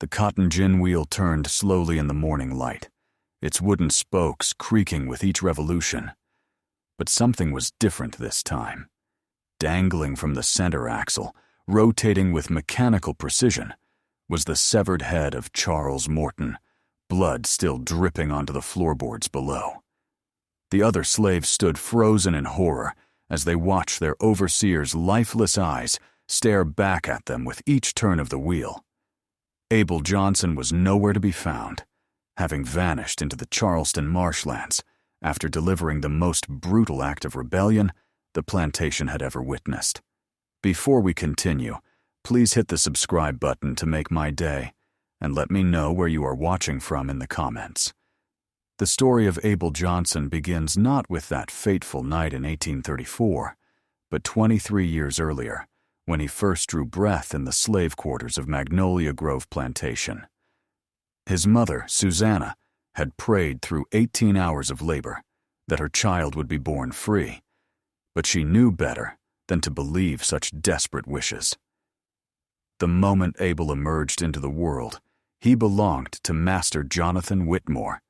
The cotton gin wheel turned slowly in the morning light, its wooden spokes creaking with each revolution. But something was different this time. Dangling from the center axle, rotating with mechanical precision, was the severed head of Charles Morton, blood still dripping onto the floorboards below. The other slaves stood frozen in horror as they watched their overseer's lifeless eyes stare back at them with each turn of the wheel. Abel Johnson was nowhere to be found, having vanished into the Charleston marshlands after delivering the most brutal act of rebellion the plantation had ever witnessed. Before we continue, please hit the subscribe button to make my day, and let me know where you are watching from in the comments. The story of Abel Johnson begins not with that fateful night in 1834, but 23 years earlier, when he first drew breath in the slave quarters of Magnolia Grove Plantation. His mother, Susanna, had prayed through 18 hours of labor that her child would be born free, but she knew better than to believe such desperate wishes. The moment Abel emerged into the world, he belonged to Master Jonathan Whitmore,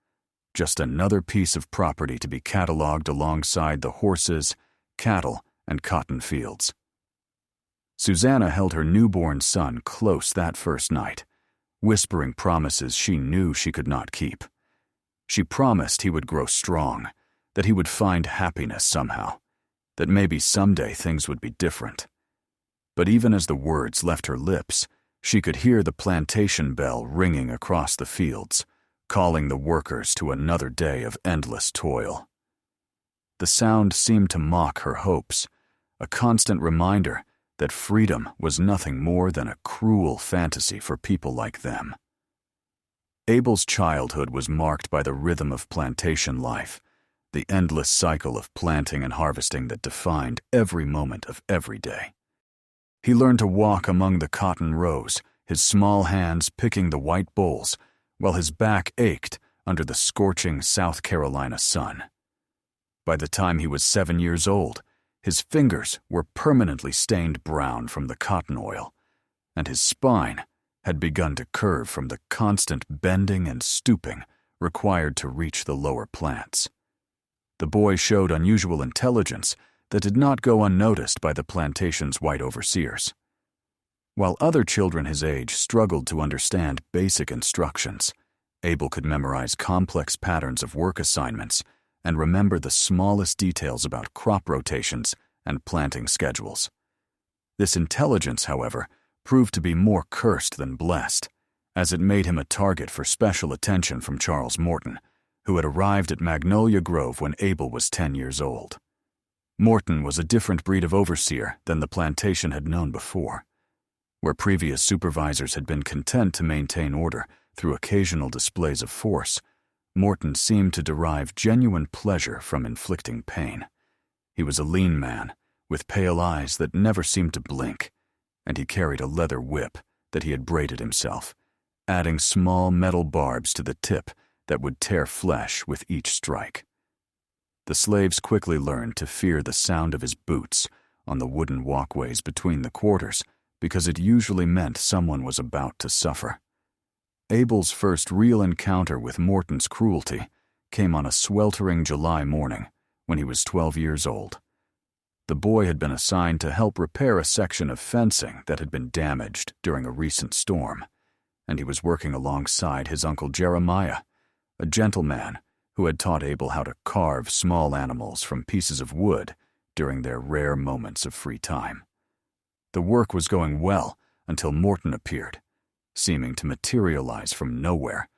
just another piece of property to be cataloged alongside the horses, cattle, and cotton fields. Susanna held her newborn son close that first night, whispering promises she knew she could not keep. She promised he would grow strong, that he would find happiness somehow, that maybe someday things would be different. But even as the words left her lips, she could hear the plantation bell ringing across the fields, calling the workers to another day of endless toil. The sound seemed to mock her hopes, a constant reminder that freedom was nothing more than a cruel fantasy for people like them. Abel's childhood was marked by the rhythm of plantation life, the endless cycle of planting and harvesting that defined every moment of every day. He learned to walk among the cotton rows, his small hands picking the white bolls, while his back ached under the scorching South Carolina sun. By the time he was 7 years old, his fingers were permanently stained brown from the cotton oil, and his spine had begun to curve from the constant bending and stooping required to reach the lower plants. The boy showed unusual intelligence that did not go unnoticed by the plantation's white overseers. While other children his age struggled to understand basic instructions, Abel could memorize complex patterns of work assignments and remember the smallest details about crop rotations and planting schedules. This intelligence, however, proved to be more cursed than blessed, as it made him a target for special attention from Charles Morton, who had arrived at Magnolia Grove when Abel was 10 years old. Morton was a different breed of overseer than the plantation had known before. Where previous supervisors had been content to maintain order through occasional displays of force, Morton seemed to derive genuine pleasure from inflicting pain. He was a lean man, with pale eyes that never seemed to blink, and he carried a leather whip that he had braided himself, adding small metal barbs to the tip that would tear flesh with each strike. The slaves quickly learned to fear the sound of his boots on the wooden walkways between the quarters, because it usually meant someone was about to suffer. Abel's first real encounter with Morton's cruelty came on a sweltering July morning when he was 12 years old. The boy had been assigned to help repair a section of fencing that had been damaged during a recent storm, and he was working alongside his uncle Jeremiah, a gentleman who had taught Abel how to carve small animals from pieces of wood during their rare moments of free time. The work was going well until Morton appeared, seeming to materialize from nowhere,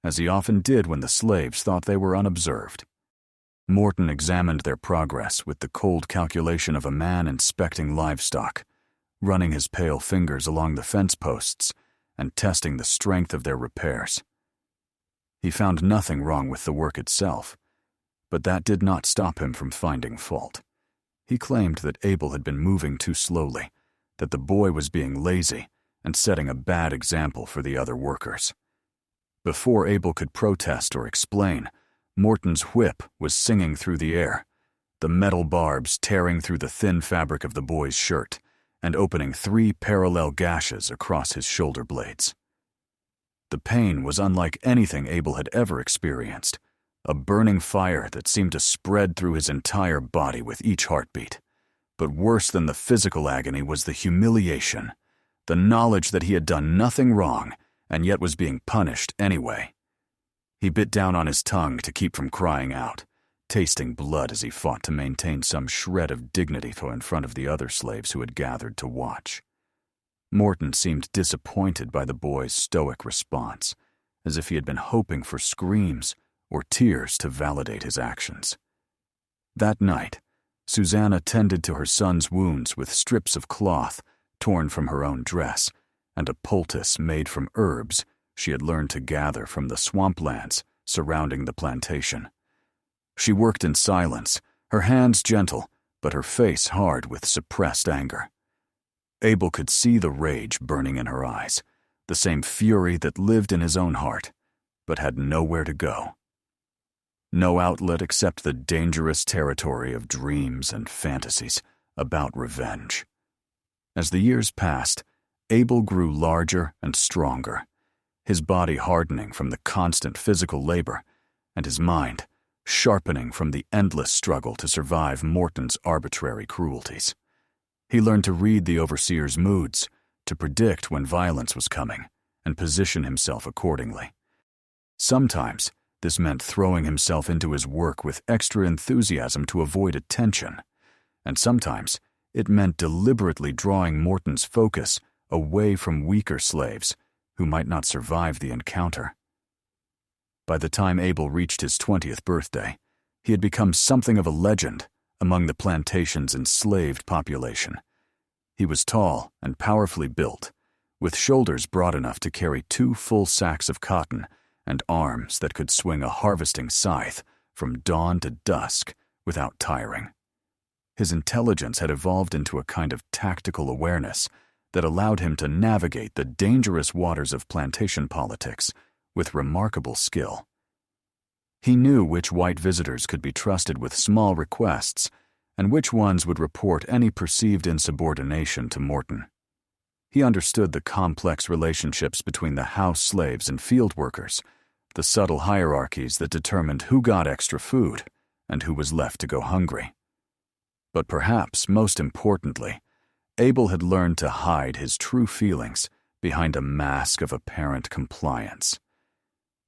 as he often did when the slaves thought they were unobserved. Morton examined their progress with the cold calculation of a man inspecting livestock, running his pale fingers along the fence posts and testing the strength of their repairs. He found nothing wrong with the work itself, but that did not stop him from finding fault. He claimed that Abel had been moving too slowly, that the boy was being lazy and setting a bad example for the other workers. Before Abel could protest or explain, Morton's whip was singing through the air, the metal barbs tearing through the thin fabric of the boy's shirt and opening 3 parallel gashes across his shoulder blades. The pain was unlike anything Abel had ever experienced, a burning fire that seemed to spread through his entire body with each heartbeat. But worse than the physical agony was the humiliation, the knowledge that he had done nothing wrong and yet was being punished anyway. He bit down on his tongue to keep from crying out, tasting blood as he fought to maintain some shred of dignity in front of the other slaves who had gathered to watch. Morton seemed disappointed by the boy's stoic response, as if he had been hoping for screams or tears to validate his actions. That night, Susanna tended to her son's wounds with strips of cloth torn from her own dress and a poultice made from herbs she had learned to gather from the swamplands surrounding the plantation. She worked in silence, her hands gentle, but her face hard with suppressed anger. Abel could see the rage burning in her eyes, the same fury that lived in his own heart, but had nowhere to go. No outlet except the dangerous territory of dreams and fantasies about revenge. As the years passed, Abel grew larger and stronger, his body hardening from the constant physical labor, and his mind sharpening from the endless struggle to survive Morton's arbitrary cruelties. He learned to read the overseer's moods, to predict when violence was coming, and position himself accordingly. Sometimes, this meant throwing himself into his work with extra enthusiasm to avoid attention, and sometimes it meant deliberately drawing Morton's focus away from weaker slaves who might not survive the encounter. By the time Abel reached his 20th birthday, he had become something of a legend among the plantation's enslaved population. He was tall and powerfully built, with shoulders broad enough to carry 2 full sacks of cotton and arms that could swing a harvesting scythe from dawn to dusk without tiring. His intelligence had evolved into a kind of tactical awareness that allowed him to navigate the dangerous waters of plantation politics with remarkable skill. He knew which white visitors could be trusted with small requests and which ones would report any perceived insubordination to Morton. He understood the complex relationships between the house slaves and field workers, the subtle hierarchies that determined who got extra food and who was left to go hungry. But perhaps most importantly, Abel had learned to hide his true feelings behind a mask of apparent compliance.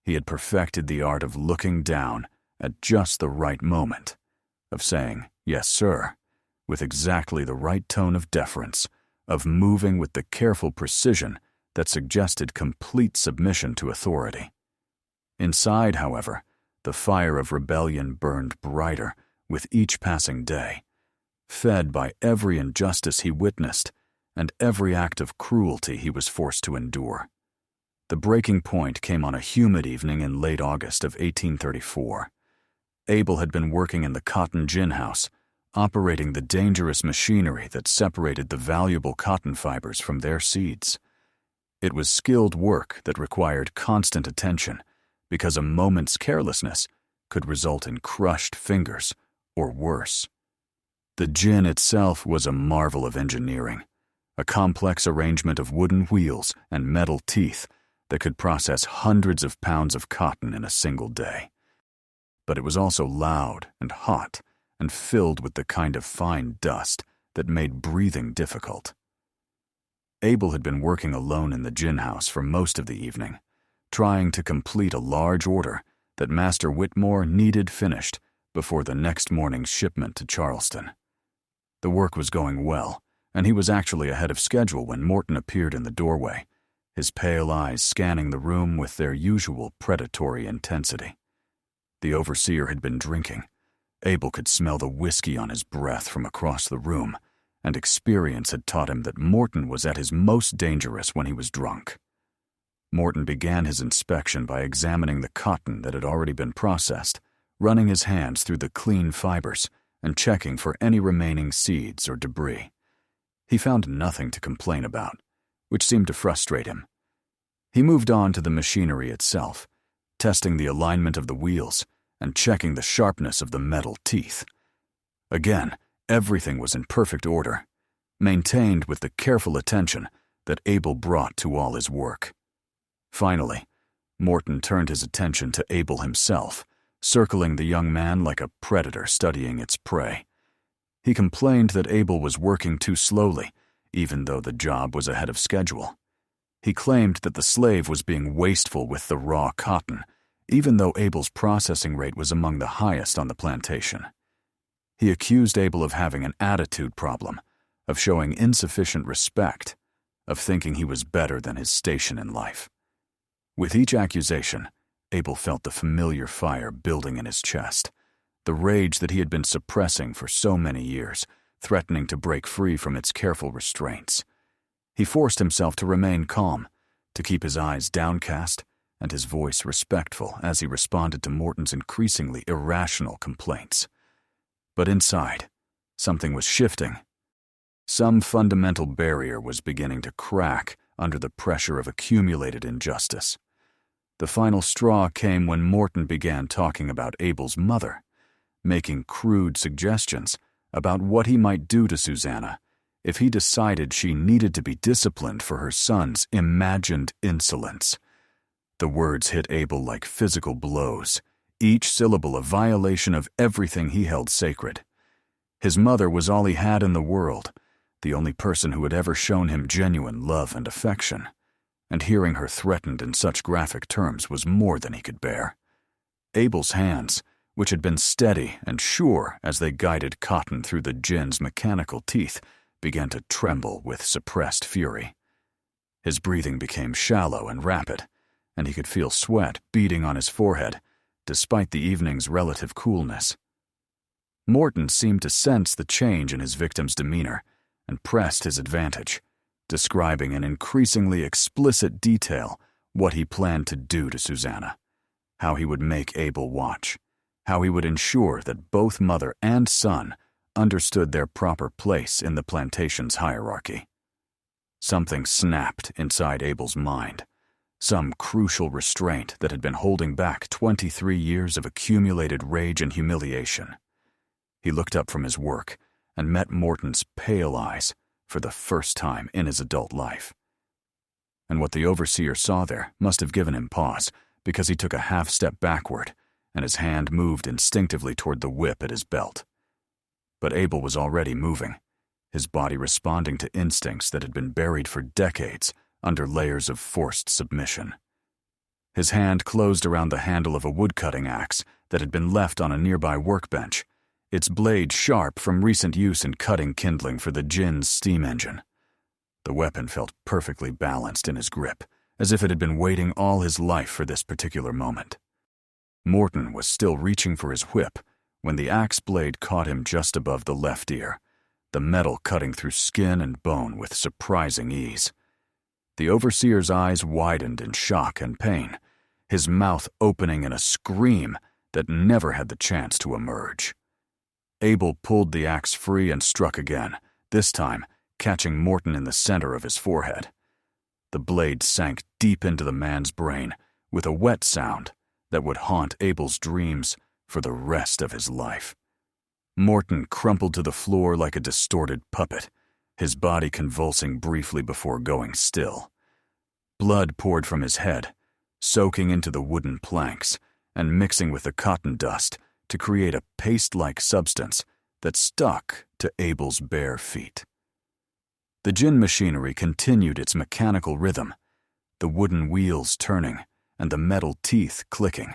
He had perfected the art of looking down at just the right moment, of saying, "Yes, sir," with exactly the right tone of deference, of moving with the careful precision that suggested complete submission to authority. Inside, however, the fire of rebellion burned brighter with each passing day, fed by every injustice he witnessed and every act of cruelty he was forced to endure. The breaking point came on a humid evening in late August of 1834. Abel had been working in the cotton gin house, operating the dangerous machinery that separated the valuable cotton fibers from their seeds. It was skilled work that required constant attention, because a moment's carelessness could result in crushed fingers or worse. The gin itself was a marvel of engineering, a complex arrangement of wooden wheels and metal teeth that could process hundreds of pounds of cotton in a single day. But it was also loud and hot and filled with the kind of fine dust that made breathing difficult. Abel had been working alone in the gin house for most of the evening, trying to complete a large order that Master Whitmore needed finished before the next morning's shipment to Charleston. The work was going well, and he was actually ahead of schedule when Morton appeared in the doorway, his pale eyes scanning the room with their usual predatory intensity. The overseer had been drinking. Abel could smell the whiskey on his breath from across the room, and experience had taught him that Morton was at his most dangerous when he was drunk. Morton began his inspection by examining the cotton that had already been processed, running his hands through the clean fibers and checking for any remaining seeds or debris. He found nothing to complain about, which seemed to frustrate him. He moved on to the machinery itself, testing the alignment of the wheels and checking the sharpness of the metal teeth. Again, everything was in perfect order, maintained with the careful attention that Abel brought to all his work. Finally, Morton turned his attention to Abel himself, circling the young man like a predator studying its prey. He complained that Abel was working too slowly, even though the job was ahead of schedule. He claimed that the slave was being wasteful with the raw cotton, even though Abel's processing rate was among the highest on the plantation. He accused Abel of having an attitude problem, of showing insufficient respect, of thinking he was better than his station in life. With each accusation, Abel felt the familiar fire building in his chest, the rage that he had been suppressing for so many years, threatening to break free from its careful restraints. He forced himself to remain calm, to keep his eyes downcast and his voice respectful as he responded to Morton's increasingly irrational complaints. But inside, something was shifting. Some fundamental barrier was beginning to crack under the pressure of accumulated injustice. The final straw came when Morton began talking about Abel's mother, making crude suggestions about what he might do to Susanna if he decided she needed to be disciplined for her son's imagined insolence. The words hit Abel like physical blows, each syllable a violation of everything he held sacred. His mother was all he had in the world, the only person who had ever shown him genuine love and affection, and hearing her threatened in such graphic terms was more than he could bear. Abel's hands, which had been steady and sure as they guided cotton through the gin's mechanical teeth, began to tremble with suppressed fury. His breathing became shallow and rapid, and he could feel sweat beading on his forehead, despite the evening's relative coolness. Morton seemed to sense the change in his victim's demeanor and pressed his advantage, describing in increasingly explicit detail what he planned to do to Susanna, how he would make Abel watch, how he would ensure that both mother and son understood their proper place in the plantation's hierarchy. Something snapped inside Abel's mind, some crucial restraint that had been holding back 23 years of accumulated rage and humiliation. He looked up from his work and met Morton's pale eyes for the first time in his adult life. And what the overseer saw there must have given him pause, because he took a half-step backward, and his hand moved instinctively toward the whip at his belt. But Abel was already moving, his body responding to instincts that had been buried for decades under layers of forced submission. His hand closed around the handle of a woodcutting axe that had been left on a nearby workbench, its blade sharp from recent use in cutting kindling for the gin's steam engine. The weapon felt perfectly balanced in his grip, as if it had been waiting all his life for this particular moment. Morton was still reaching for his whip when the axe blade caught him just above the left ear, the metal cutting through skin and bone with surprising ease. The overseer's eyes widened in shock and pain, his mouth opening in a scream that never had the chance to emerge. Abel pulled the axe free and struck again, this time catching Morton in the center of his forehead. The blade sank deep into the man's brain with a wet sound that would haunt Abel's dreams for the rest of his life. Morton crumpled to the floor like a distorted puppet, his body convulsing briefly before going still. Blood poured from his head, soaking into the wooden planks and mixing with the cotton dust to create a paste-like substance that stuck to Abel's bare feet. The gin machinery continued its mechanical rhythm, the wooden wheels turning and the metal teeth clicking,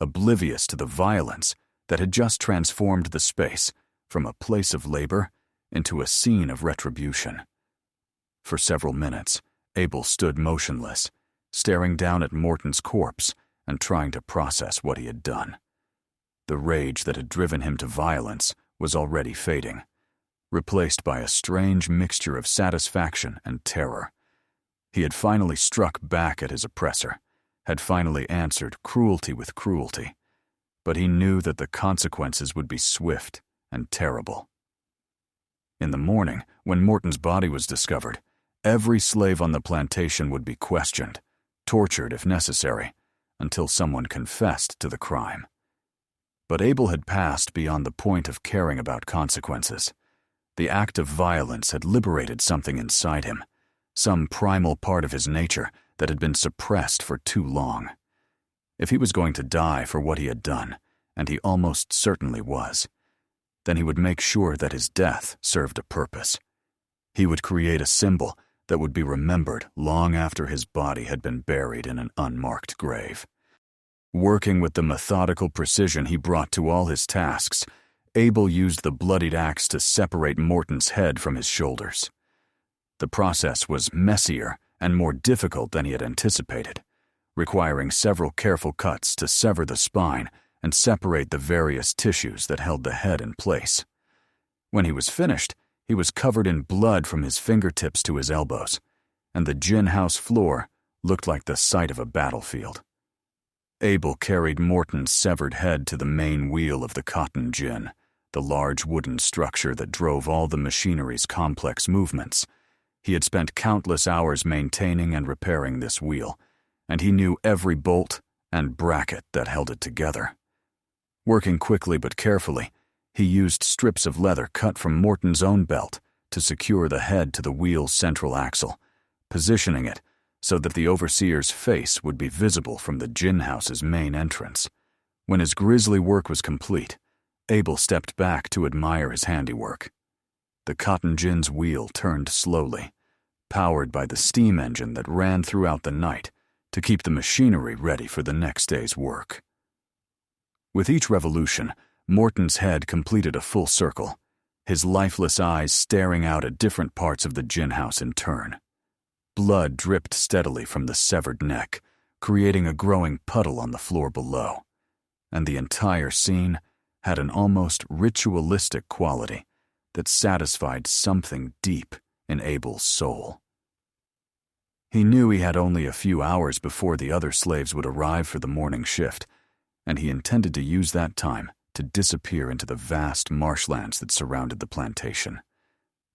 oblivious to the violence that had just transformed the space from a place of labor into a scene of retribution. For several minutes, Abel stood motionless, staring down at Morton's corpse and trying to process what he had done. The rage that had driven him to violence was already fading, replaced by a strange mixture of satisfaction and terror. He had finally struck back at his oppressor, had finally answered cruelty with cruelty, but he knew that the consequences would be swift and terrible. In the morning, when Morton's body was discovered, every slave on the plantation would be questioned, tortured if necessary, until someone confessed to the crime. But Abel had passed beyond the point of caring about consequences. The act of violence had liberated something inside him, some primal part of his nature that had been suppressed for too long. If he was going to die for what he had done, and he almost certainly was, then he would make sure that his death served a purpose. He would create a symbol that would be remembered long after his body had been buried in an unmarked grave. Working with the methodical precision he brought to all his tasks, Abel used the bloodied axe to separate Morton's head from his shoulders. The process was messier and more difficult than he had anticipated, requiring several careful cuts to sever the spine and separate the various tissues that held the head in place. When he was finished, he was covered in blood from his fingertips to his elbows, and the gin house floor looked like the site of a battlefield. Abel carried Morton's severed head to the main wheel of the cotton gin, the large wooden structure that drove all the machinery's complex movements. He had spent countless hours maintaining and repairing this wheel, and he knew every bolt and bracket that held it together. Working quickly but carefully, he used strips of leather cut from Morton's own belt to secure the head to the wheel's central axle, positioning it so that the overseer's face would be visible from the gin house's main entrance. When his grisly work was complete, Abel stepped back to admire his handiwork. The cotton gin's wheel turned slowly, powered by the steam engine that ran throughout the night to keep the machinery ready for the next day's work. With each revolution, Morton's head completed a full circle, his lifeless eyes staring out at different parts of the gin house in turn. Blood dripped steadily from the severed neck, creating a growing puddle on the floor below, and the entire scene had an almost ritualistic quality that satisfied something deep in Abel's soul. He knew he had only a few hours before the other slaves would arrive for the morning shift, and he intended to use that time to disappear into the vast marshlands that surrounded the plantation.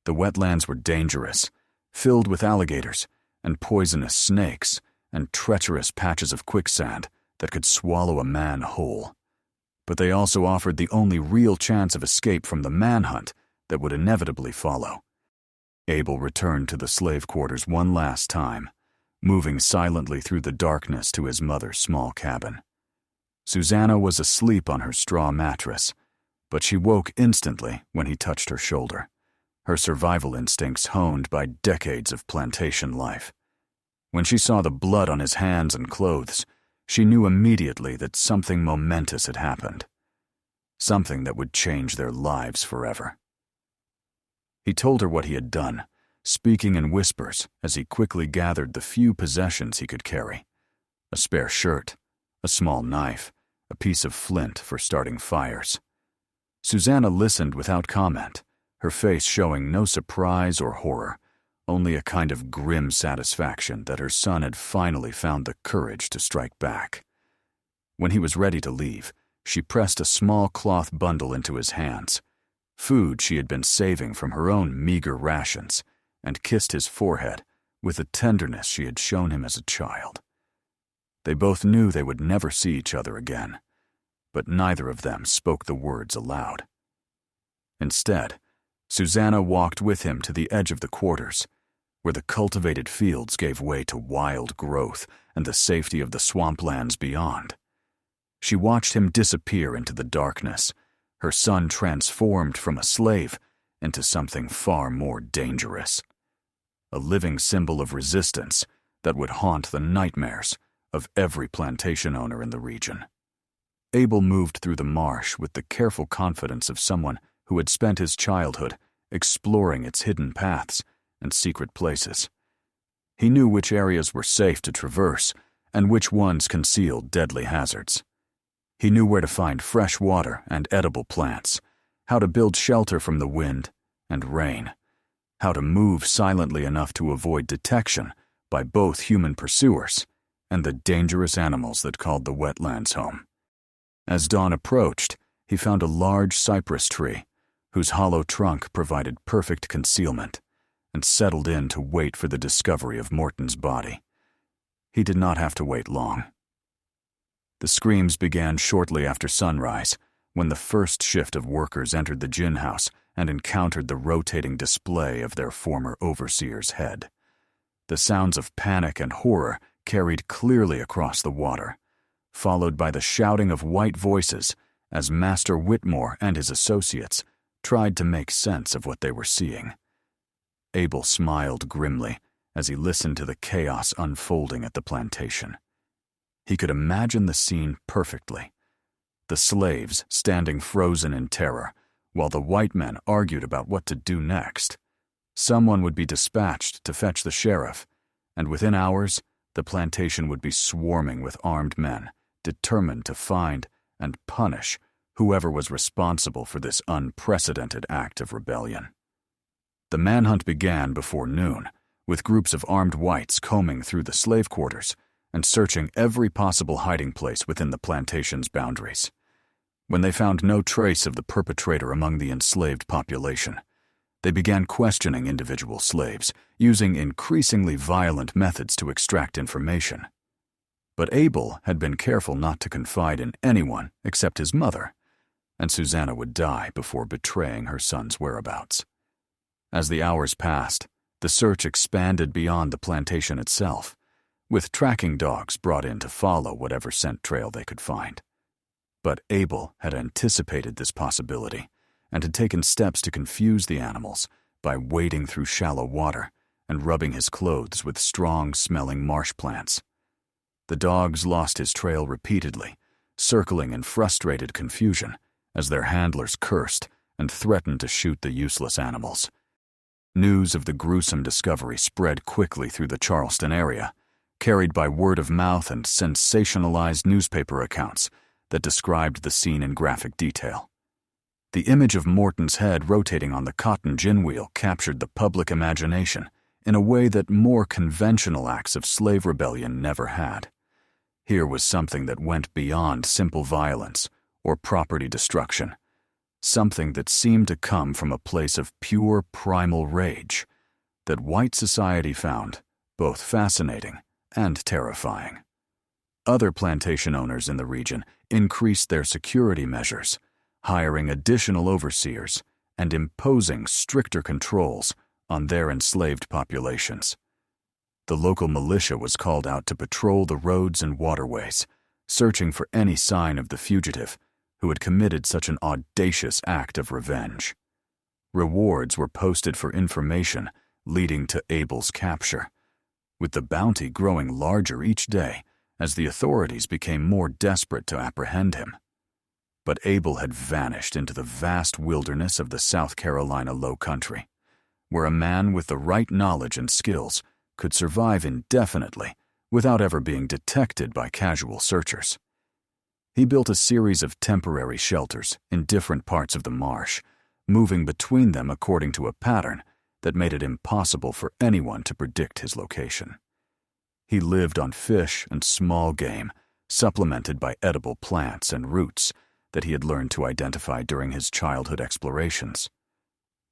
The wetlands were dangerous, filled with alligators and poisonous snakes and treacherous patches of quicksand that could swallow a man whole. But they also offered the only real chance of escape from the manhunt that would inevitably follow. Abel returned to the slave quarters one last time, moving silently through the darkness to his mother's small cabin. Susanna was asleep on her straw mattress, but she woke instantly when he touched her shoulder, her survival instincts honed by decades of plantation life. When she saw the blood on his hands and clothes, she knew immediately that something momentous had happened, something that would change their lives forever. He told her what he had done, speaking in whispers as he quickly gathered the few possessions he could carry: a spare shirt, a small knife, a piece of flint for starting fires. Susanna listened without comment, her face showing no surprise or horror, only a kind of grim satisfaction that her son had finally found the courage to strike back. When he was ready to leave, she pressed a small cloth bundle into his hands, food she had been saving from her own meager rations, and kissed his forehead with the tenderness she had shown him as a child. They both knew they would never see each other again, but neither of them spoke the words aloud. Instead, Susanna walked with him to the edge of the quarters, where the cultivated fields gave way to wild growth and the safety of the swamplands beyond. She watched him disappear into the darkness, her son transformed from a slave into something far more dangerous, a living symbol of resistance that would haunt the nightmares of every plantation owner in the region. Abel moved through the marsh with the careful confidence of someone who had spent his childhood exploring its hidden paths and secret places. He knew which areas were safe to traverse and which ones concealed deadly hazards. He knew where to find fresh water and edible plants, how to build shelter from the wind and rain, how to move silently enough to avoid detection by both human pursuers and the dangerous animals that called the wetlands home. As dawn approached, he found a large cypress tree, whose hollow trunk provided perfect concealment, and settled in to wait for the discovery of Morton's body. He did not have to wait long. The screams began shortly after sunrise, when the first shift of workers entered the gin house and encountered the rotating display of their former overseer's head. The sounds of panic and horror carried clearly across the water, followed by the shouting of white voices as Master Whitmore and his associates tried to make sense of what they were seeing. Abel smiled grimly as he listened to the chaos unfolding at the plantation. He could imagine the scene perfectly. The slaves standing frozen in terror, while the white men argued about what to do next. Someone would be dispatched to fetch the sheriff, and within hours, the plantation would be swarming with armed men, determined to find and punish whoever was responsible for this unprecedented act of rebellion. The manhunt began before noon, with groups of armed whites combing through the slave quarters and searching every possible hiding place within the plantation's boundaries. When they found no trace of the perpetrator among the enslaved population, they began questioning individual slaves, using increasingly violent methods to extract information. But Abel had been careful not to confide in anyone except his mother, and Susanna would die before betraying her son's whereabouts. As the hours passed, the search expanded beyond the plantation itself, with tracking dogs brought in to follow whatever scent trail they could find. But Abel had anticipated this possibility and had taken steps to confuse the animals by wading through shallow water and rubbing his clothes with strong-smelling marsh plants. The dogs lost his trail repeatedly, circling in frustrated confusion as their handlers cursed and threatened to shoot the useless animals. News of the gruesome discovery spread quickly through the Charleston area, carried by word of mouth and sensationalized newspaper accounts that described the scene in graphic detail. The image of Morton's head rotating on the cotton gin wheel captured the public imagination in a way that more conventional acts of slave rebellion never had. Here was something that went beyond simple violence or property destruction, something that seemed to come from a place of pure primal rage that white society found both fascinating and terrifying. Other plantation owners in the region increased their security measures, hiring additional overseers and imposing stricter controls on their enslaved populations. The local militia was called out to patrol the roads and waterways, searching for any sign of the fugitive who had committed such an audacious act of revenge. Rewards were posted for information leading to Abel's capture, with the bounty growing larger each day as the authorities became more desperate to apprehend him. But Abel had vanished into the vast wilderness of the South Carolina Low Country, where a man with the right knowledge and skills could survive indefinitely without ever being detected by casual searchers. He built a series of temporary shelters in different parts of the marsh, moving between them according to a pattern that made it impossible for anyone to predict his location. He lived on fish and small game, supplemented by edible plants and roots that he had learned to identify during his childhood explorations.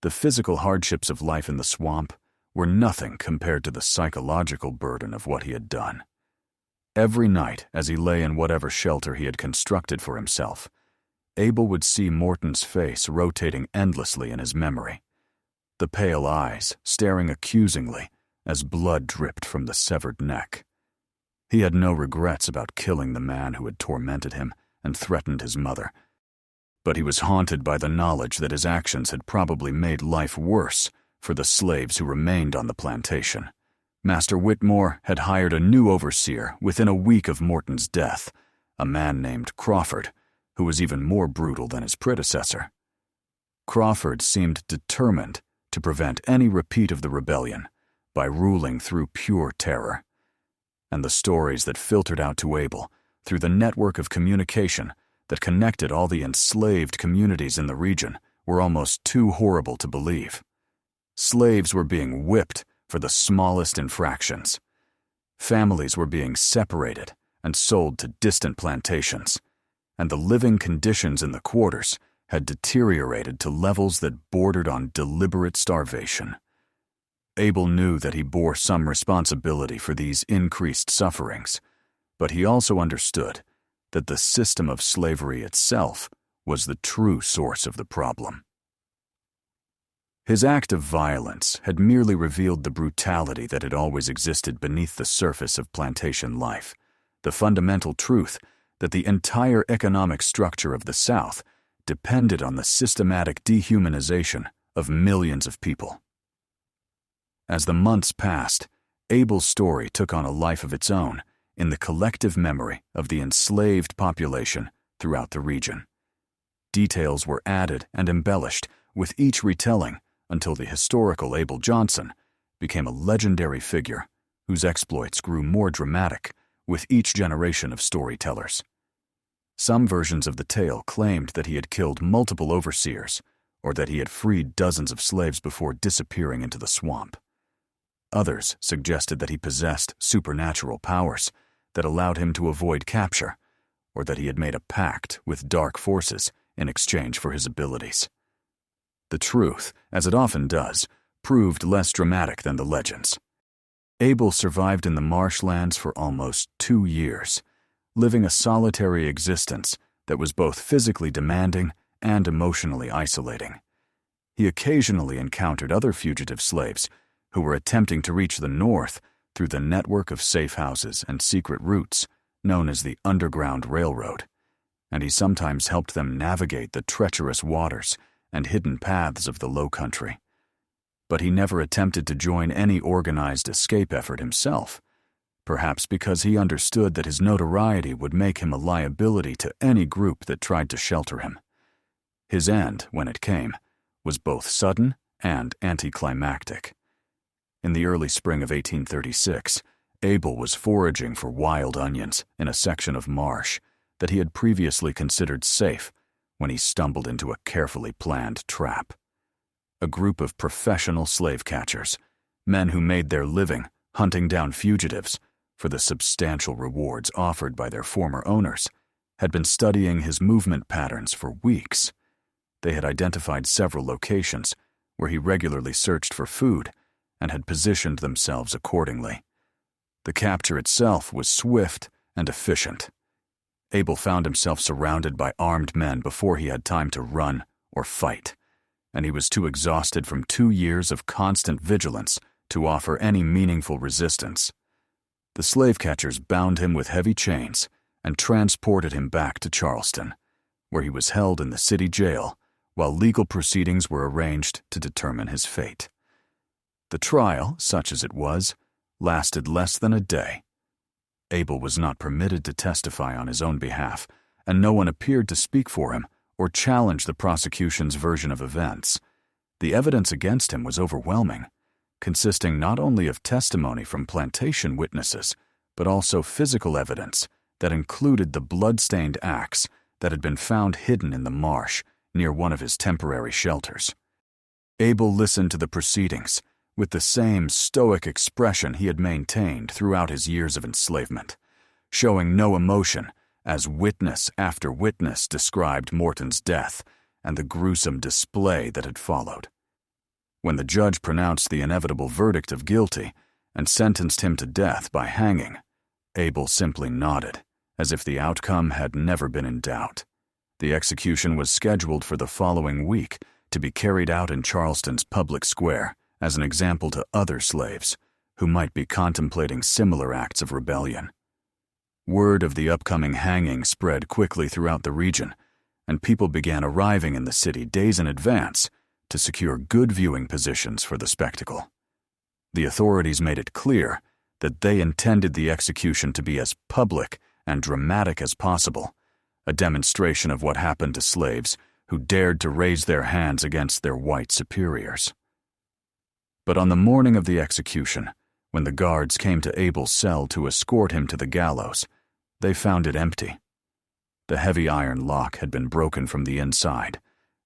The physical hardships of life in the swamp were nothing compared to the psychological burden of what he had done. Every night, as he lay in whatever shelter he had constructed for himself, Abel would see Morton's face rotating endlessly in his memory, the pale eyes staring accusingly as blood dripped from the severed neck. He had no regrets about killing the man who had tormented him and threatened his mother, but he was haunted by the knowledge that his actions had probably made life worse for the slaves who remained on the plantation. Master Whitmore had hired a new overseer within a week of Morton's death, a man named Crawford, who was even more brutal than his predecessor. Crawford seemed determined to prevent any repeat of the rebellion by ruling through pure terror. And the stories that filtered out to Abel through the network of communication that connected all the enslaved communities in the region were almost too horrible to believe. Slaves were being whipped for the smallest infractions. Families were being separated and sold to distant plantations, and the living conditions in the quarters had deteriorated to levels that bordered on deliberate starvation. Abel knew that he bore some responsibility for these increased sufferings, but he also understood that the system of slavery itself was the true source of the problem. His act of violence had merely revealed the brutality that had always existed beneath the surface of plantation life, the fundamental truth that the entire economic structure of the South depended on the systematic dehumanization of millions of people. As the months passed, Abel's story took on a life of its own in the collective memory of the enslaved population throughout the region. Details were added and embellished with each retelling until the historical Abel Johnson became a legendary figure whose exploits grew more dramatic with each generation of storytellers. Some versions of the tale claimed that he had killed multiple overseers or that he had freed dozens of slaves before disappearing into the swamp. Others suggested that he possessed supernatural powers that allowed him to avoid capture, or that he had made a pact with dark forces in exchange for his abilities. The truth, as it often does, proved less dramatic than the legends. Abel survived in the marshlands for almost 2 years, living a solitary existence that was both physically demanding and emotionally isolating. He occasionally encountered other fugitive slaves who were attempting to reach the north through the network of safe houses and secret routes known as the Underground Railroad, and he sometimes helped them navigate the treacherous waters and hidden paths of the Low Country. But he never attempted to join any organized escape effort himself, perhaps because he understood that his notoriety would make him a liability to any group that tried to shelter him. His end, when it came, was both sudden and anticlimactic. In the early spring of 1836, Abel was foraging for wild onions in a section of marsh that he had previously considered safe when he stumbled into a carefully planned trap. A group of professional slave catchers, men who made their living hunting down fugitives for the substantial rewards offered by their former owners, had been studying his movement patterns for weeks. They had identified several locations where he regularly searched for food and had positioned themselves accordingly. The capture itself was swift and efficient. Abel found himself surrounded by armed men before he had time to run or fight, and he was too exhausted from 2 years of constant vigilance to offer any meaningful resistance. The slave catchers bound him with heavy chains and transported him back to Charleston, where he was held in the city jail while legal proceedings were arranged to determine his fate. The trial, such as it was, lasted less than a day. Abel was not permitted to testify on his own behalf, and no one appeared to speak for him or challenge the prosecution's version of events. The evidence against him was overwhelming, consisting not only of testimony from plantation witnesses, but also physical evidence that included the blood-stained axe that had been found hidden in the marsh near one of his temporary shelters. Abel listened to the proceedings with the same stoic expression he had maintained throughout his years of enslavement, showing no emotion as witness after witness described Morton's death and the gruesome display that had followed. When the judge pronounced the inevitable verdict of guilty and sentenced him to death by hanging, Abel simply nodded, as if the outcome had never been in doubt. The execution was scheduled for the following week to be carried out in Charleston's public square as an example to other slaves who might be contemplating similar acts of rebellion. Word of the upcoming hanging spread quickly throughout the region, and people began arriving in the city days in advance to secure good viewing positions for the spectacle. The authorities made it clear that they intended the execution to be as public and dramatic as possible, a demonstration of what happened to slaves who dared to raise their hands against their white superiors. But on the morning of the execution, when the guards came to Abel's cell to escort him to the gallows, they found it empty. The heavy iron lock had been broken from the inside,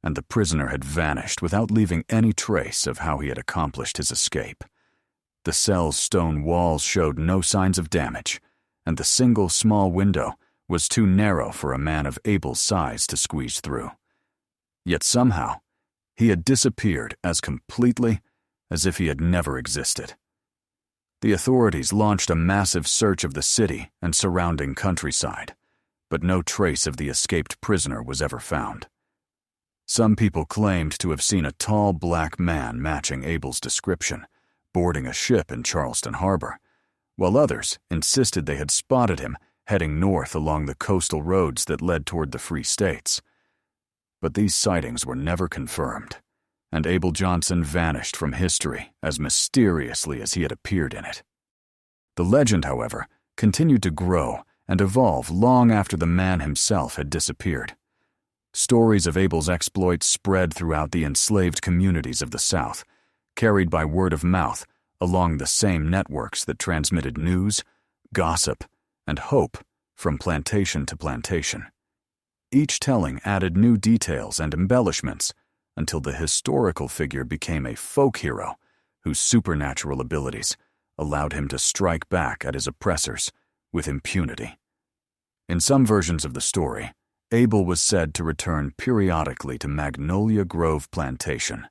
and the prisoner had vanished without leaving any trace of how he had accomplished his escape. The cell's stone walls showed no signs of damage, and the single small window was too narrow for a man of Abel's size to squeeze through. Yet somehow, he had disappeared as completely as if he had never existed. The authorities launched a massive search of the city and surrounding countryside, but no trace of the escaped prisoner was ever found. Some people claimed to have seen a tall black man matching Abel's description, boarding a ship in Charleston harbor, while others insisted they had spotted him heading north along the coastal roads that led toward the Free States. But these sightings were never confirmed, and Abel Johnson vanished from history as mysteriously as he had appeared in it. The legend, however, continued to grow and evolve long after the man himself had disappeared. Stories of Abel's exploits spread throughout the enslaved communities of the South, carried by word of mouth along the same networks that transmitted news, gossip, and hope from plantation to plantation. Each telling added new details and embellishments until the historical figure became a folk hero whose supernatural abilities allowed him to strike back at his oppressors with impunity. In some versions of the story, Abel was said to return periodically to Magnolia Grove Plantation,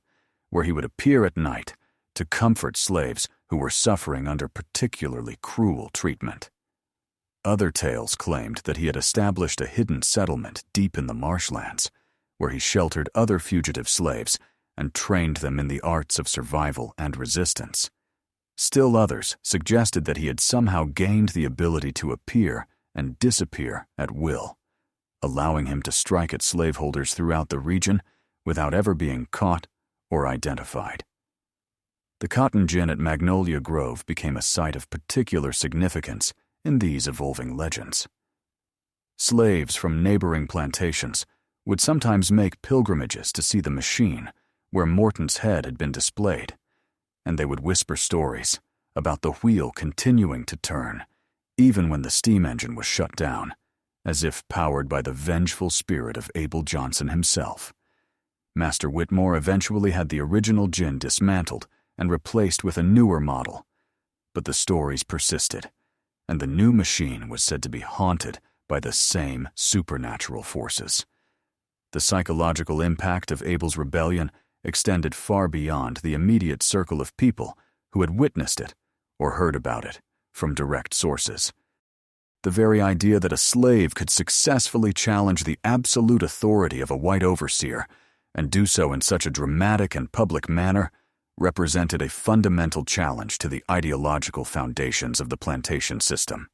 where he would appear at night to comfort slaves who were suffering under particularly cruel treatment. Other tales claimed that he had established a hidden settlement deep in the marshlands, where he sheltered other fugitive slaves and trained them in the arts of survival and resistance. Still others suggested that he had somehow gained the ability to appear and disappear at will, allowing him to strike at slaveholders throughout the region without ever being caught or identified. The cotton gin at Magnolia Grove became a site of particular significance in these evolving legends. Slaves from neighboring plantations would sometimes make pilgrimages to see the machine where Morton's head had been displayed, and they would whisper stories about the wheel continuing to turn even when the steam engine was shut down, as if powered by the vengeful spirit of Abel Johnson himself. Master Whitmore eventually had the original gin dismantled and replaced with a newer model, but the stories persisted, and the new machine was said to be haunted by the same supernatural forces. The psychological impact of Abel's rebellion extended far beyond the immediate circle of people who had witnessed it or heard about it from direct sources. The very idea that a slave could successfully challenge the absolute authority of a white overseer and do so in such a dramatic and public manner represented a fundamental challenge to the ideological foundations of the plantation system.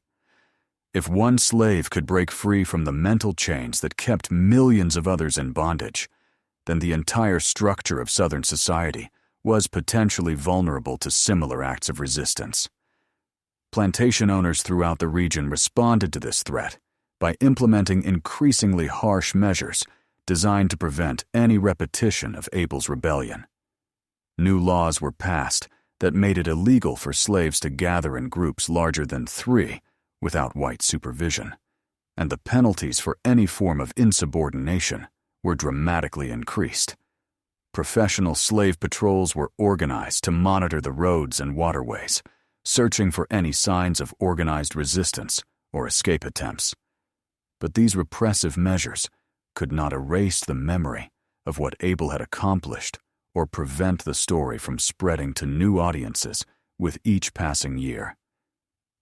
If one slave could break free from the mental chains that kept millions of others in bondage, then the entire structure of Southern society was potentially vulnerable to similar acts of resistance. Plantation owners throughout the region responded to this threat by implementing increasingly harsh measures designed to prevent any repetition of Abel's rebellion. New laws were passed that made it illegal for slaves to gather in groups larger than 3 without white supervision, and the penalties for any form of insubordination were dramatically increased. Professional slave patrols were organized to monitor the roads and waterways, searching for any signs of organized resistance or escape attempts. But these repressive measures could not erase the memory of what Abel had accomplished or prevent the story from spreading to new audiences with each passing year.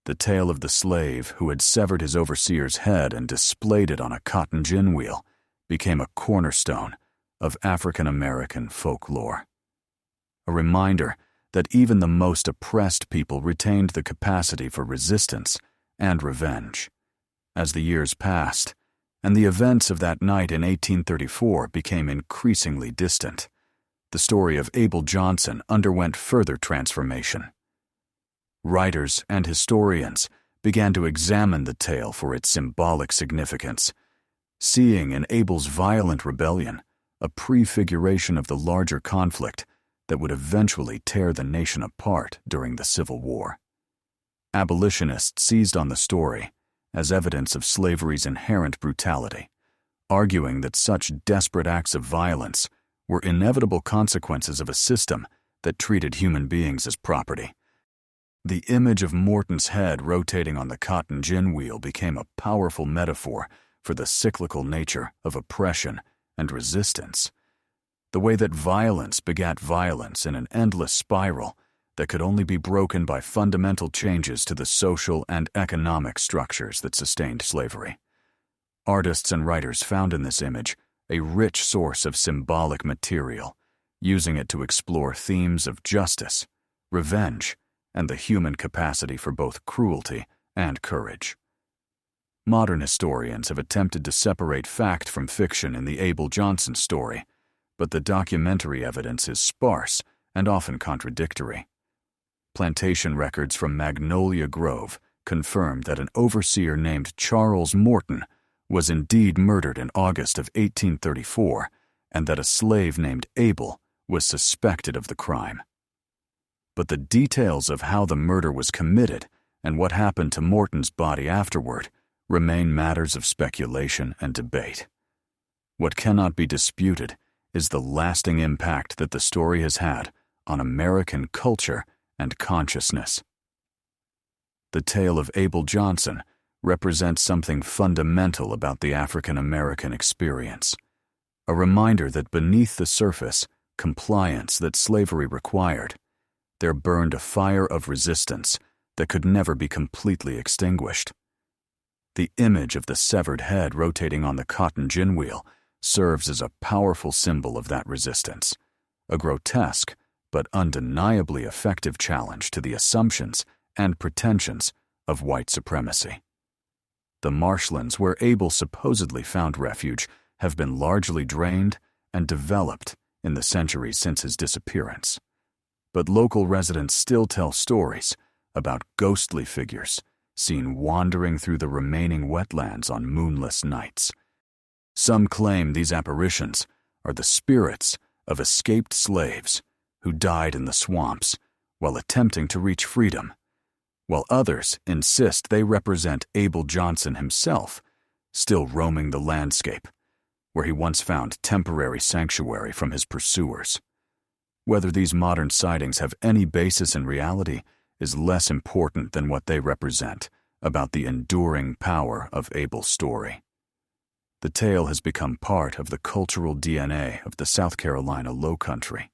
The tale of the slave who had severed his overseer's head and displayed it on a cotton gin wheel became a cornerstone of African American folklore. A reminder that even the most oppressed people retained the capacity for resistance and revenge. As the years passed, and the events of that night in 1834 became increasingly distant, the story of Abel Johnson underwent further transformation. Writers and historians began to examine the tale for its symbolic significance, seeing in Abel's violent rebellion a prefiguration of the larger conflict that would eventually tear the nation apart during the Civil War. Abolitionists seized on the story as evidence of slavery's inherent brutality, arguing that such desperate acts of violence were inevitable consequences of a system that treated human beings as property. The image of Morton's head rotating on the cotton gin wheel became a powerful metaphor for the cyclical nature of oppression and resistance. The way that violence begat violence in an endless spiral that could only be broken by fundamental changes to the social and economic structures that sustained slavery. Artists and writers found in this image a rich source of symbolic material, using it to explore themes of justice, revenge, and the human capacity for both cruelty and courage. Modern historians have attempted to separate fact from fiction in the Abel Johnson story, but the documentary evidence is sparse and often contradictory. Plantation records from Magnolia Grove confirmed that an overseer named Charles Morton was indeed murdered in August of 1834, and that a slave named Abel was suspected of the crime. But the details of how the murder was committed and what happened to Morton's body afterward remain matters of speculation and debate. What cannot be disputed is the lasting impact that the story has had on American culture and consciousness. The tale of Abel Johnson represents something fundamental about the African American experience, a reminder that beneath the surface compliance that slavery required, there burned a fire of resistance that could never be completely extinguished. The image of the severed head rotating on the cotton gin wheel serves as a powerful symbol of that resistance, a grotesque but undeniably effective challenge to the assumptions and pretensions of white supremacy. The marshlands where Abel supposedly found refuge have been largely drained and developed in the centuries since his disappearance. But local residents still tell stories about ghostly figures seen wandering through the remaining wetlands on moonless nights. Some claim these apparitions are the spirits of escaped slaves who died in the swamps while attempting to reach freedom, while others insist they represent Abel Johnson himself, still roaming the landscape, where he once found temporary sanctuary from his pursuers. Whether these modern sightings have any basis in reality is less important than what they represent about the enduring power of Abel's story. The tale has become part of the cultural DNA of the South Carolina Lowcountry,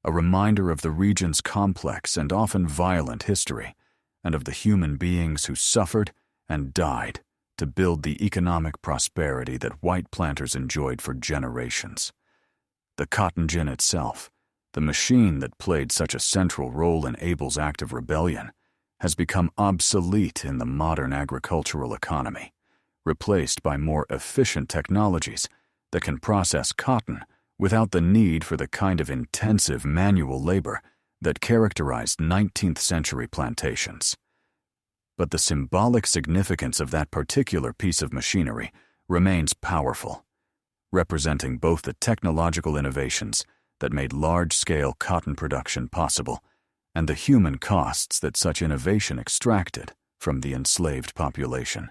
a reminder of the region's complex and often violent history, and of the human beings who suffered and died to build the economic prosperity that white planters enjoyed for generations. The cotton gin itself, the machine that played such a central role in Abel's act of rebellion, has become obsolete in the modern agricultural economy, replaced by more efficient technologies that can process cotton without the need for the kind of intensive manual labor that characterized 19th century plantations. But the symbolic significance of that particular piece of machinery remains powerful, representing both the technological innovations that made large-scale cotton production possible and the human costs that such innovation extracted from the enslaved population.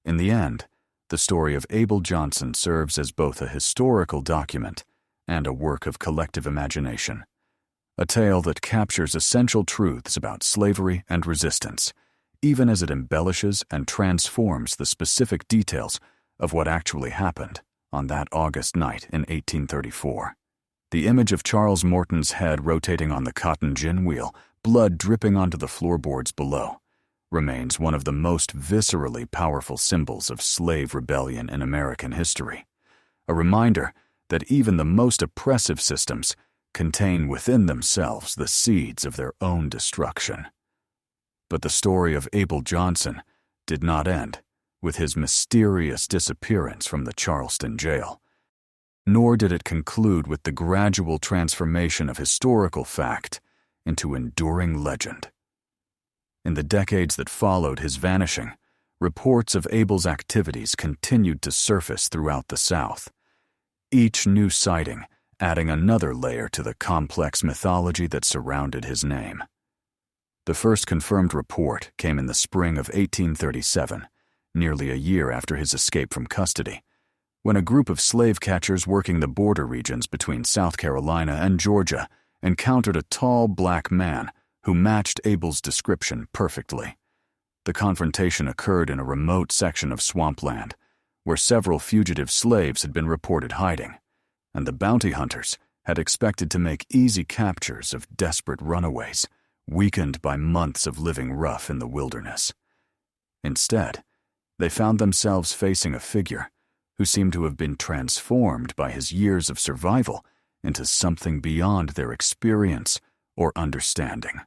In the end, the story of Abel Johnson serves as both a historical document and a work of collective imagination, a tale that captures essential truths about slavery and resistance, even as it embellishes and transforms the specific details of what actually happened on that August night in 1834. The image of Charles Morton's head rotating on the cotton gin wheel, blood dripping onto the floorboards below, remains one of the most viscerally powerful symbols of slave rebellion in American history, a reminder that even the most oppressive systems contain within themselves the seeds of their own destruction. But the story of Abel Johnson did not end with his mysterious disappearance from the Charleston jail, nor did it conclude with the gradual transformation of historical fact into enduring legend. In the decades that followed his vanishing, reports of Abel's activities continued to surface throughout the South, each new sighting adding another layer to the complex mythology that surrounded his name. The first confirmed report came in the spring of 1837, nearly a year after his escape from custody, when a group of slave catchers working the border regions between South Carolina and Georgia encountered a tall black man who matched Abel's description perfectly. The confrontation occurred in a remote section of swampland, where several fugitive slaves had been reported hiding, and the bounty hunters had expected to make easy captures of desperate runaways, weakened by months of living rough in the wilderness. Instead, they found themselves facing a figure who seemed to have been transformed by his years of survival into something beyond their experience or understanding.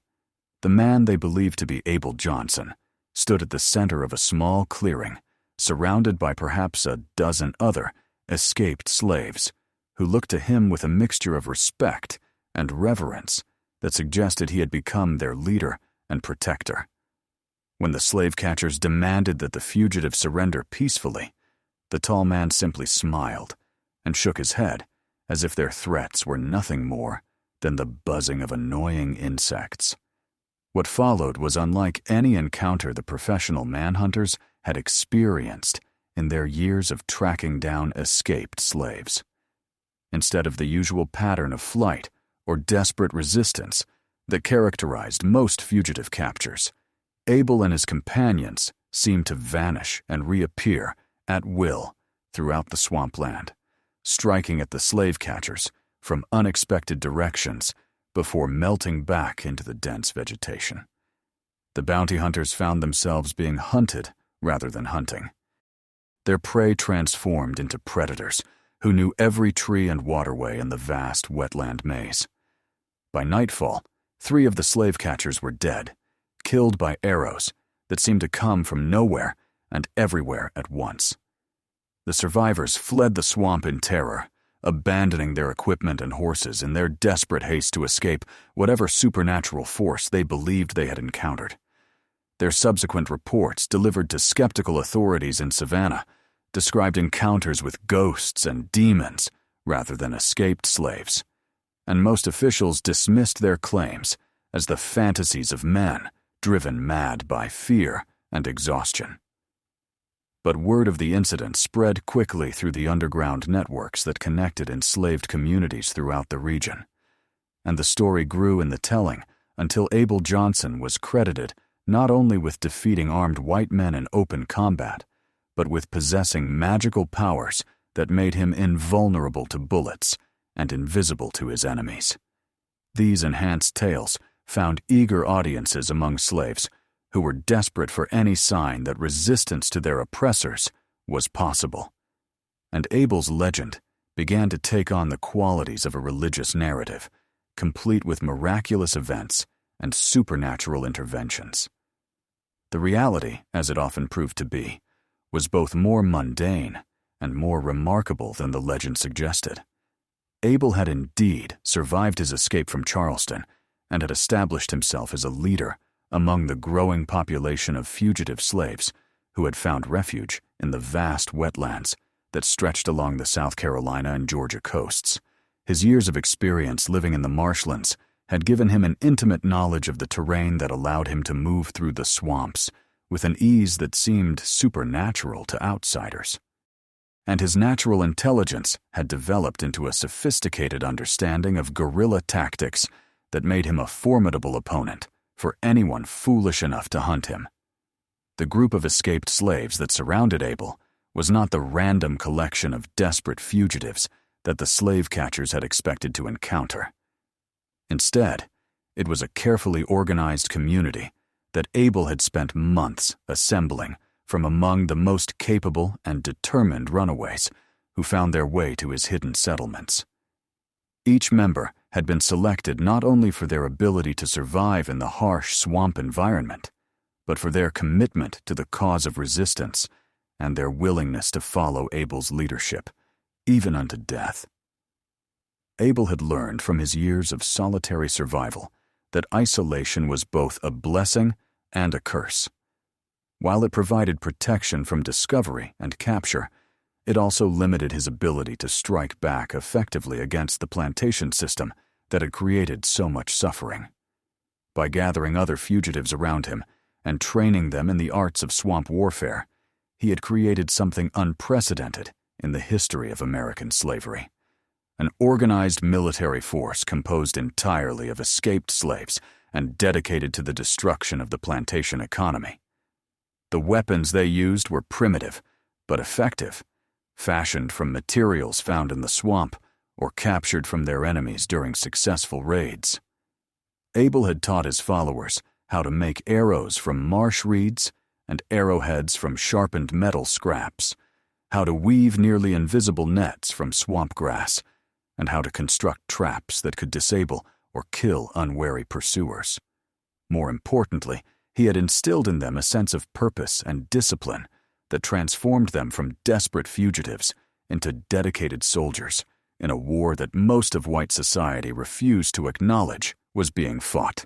The man they believed to be Abel Johnson stood at the center of a small clearing, surrounded by perhaps a dozen other escaped slaves who looked to him with a mixture of respect and reverence that suggested he had become their leader and protector. When the slave catchers demanded that the fugitive surrender peacefully, the tall man simply smiled and shook his head as if their threats were nothing more than the buzzing of annoying insects. What followed was unlike any encounter the professional manhunters had experienced in their years of tracking down escaped slaves. Instead of the usual pattern of flight or desperate resistance that characterized most fugitive captures, Abel and his companions seemed to vanish and reappear at will throughout the swampland, striking at the slave catchers from unexpected directions before melting back into the dense vegetation. The bounty hunters found themselves being hunted rather than hunting. Their prey transformed into predators who knew every tree and waterway in the vast wetland maze. By nightfall, 3 of the slave catchers were dead, killed by arrows that seemed to come from nowhere and everywhere at once. The survivors fled the swamp in terror, abandoning their equipment and horses in their desperate haste to escape whatever supernatural force they believed they had encountered. Their subsequent reports, delivered to skeptical authorities in Savannah, described encounters with ghosts and demons rather than escaped slaves, and most officials dismissed their claims as the fantasies of men driven mad by fear and exhaustion. But word of the incident spread quickly through the underground networks that connected enslaved communities throughout the region, and the story grew in the telling until Abel Johnson was credited not only with defeating armed white men in open combat, but with possessing magical powers that made him invulnerable to bullets and invisible to his enemies. These enhanced tales found eager audiences among slaves who were desperate for any sign that resistance to their oppressors was possible. And Abel's legend began to take on the qualities of a religious narrative, complete with miraculous events and supernatural interventions. The reality, as it often proved to be, was both more mundane and more remarkable than the legend suggested. Abel had indeed survived his escape from Charleston and had established himself as a leader among the growing population of fugitive slaves who had found refuge in the vast wetlands that stretched along the South Carolina and Georgia coasts. His years of experience living in the marshlands had given him an intimate knowledge of the terrain that allowed him to move through the swamps with an ease that seemed supernatural to outsiders. And his natural intelligence had developed into a sophisticated understanding of guerrilla tactics that made him a formidable opponent for anyone foolish enough to hunt him. The group of escaped slaves that surrounded Abel was not the random collection of desperate fugitives that the slave catchers had expected to encounter. Instead, it was a carefully organized community that Abel had spent months assembling from among the most capable and determined runaways who found their way to his hidden settlements. Each member had been selected not only for their ability to survive in the harsh swamp environment, but for their commitment to the cause of resistance and their willingness to follow Abel's leadership, even unto death. Abel had learned from his years of solitary survival that isolation was both a blessing and a curse. While it provided protection from discovery and capture, it also limited his ability to strike back effectively against the plantation system that had created so much suffering. By gathering other fugitives around him and training them in the arts of swamp warfare, he had created something unprecedented in the history of American slavery. An organized military force composed entirely of escaped slaves and dedicated to the destruction of the plantation economy. The weapons they used were primitive, but effective, fashioned from materials found in the swamp or captured from their enemies during successful raids. Abel had taught his followers how to make arrows from marsh reeds and arrowheads from sharpened metal scraps, how to weave nearly invisible nets from swamp grass, and how to construct traps that could disable or kill unwary pursuers. More importantly, he had instilled in them a sense of purpose and discipline that transformed them from desperate fugitives into dedicated soldiers in a war that most of white society refused to acknowledge was being fought.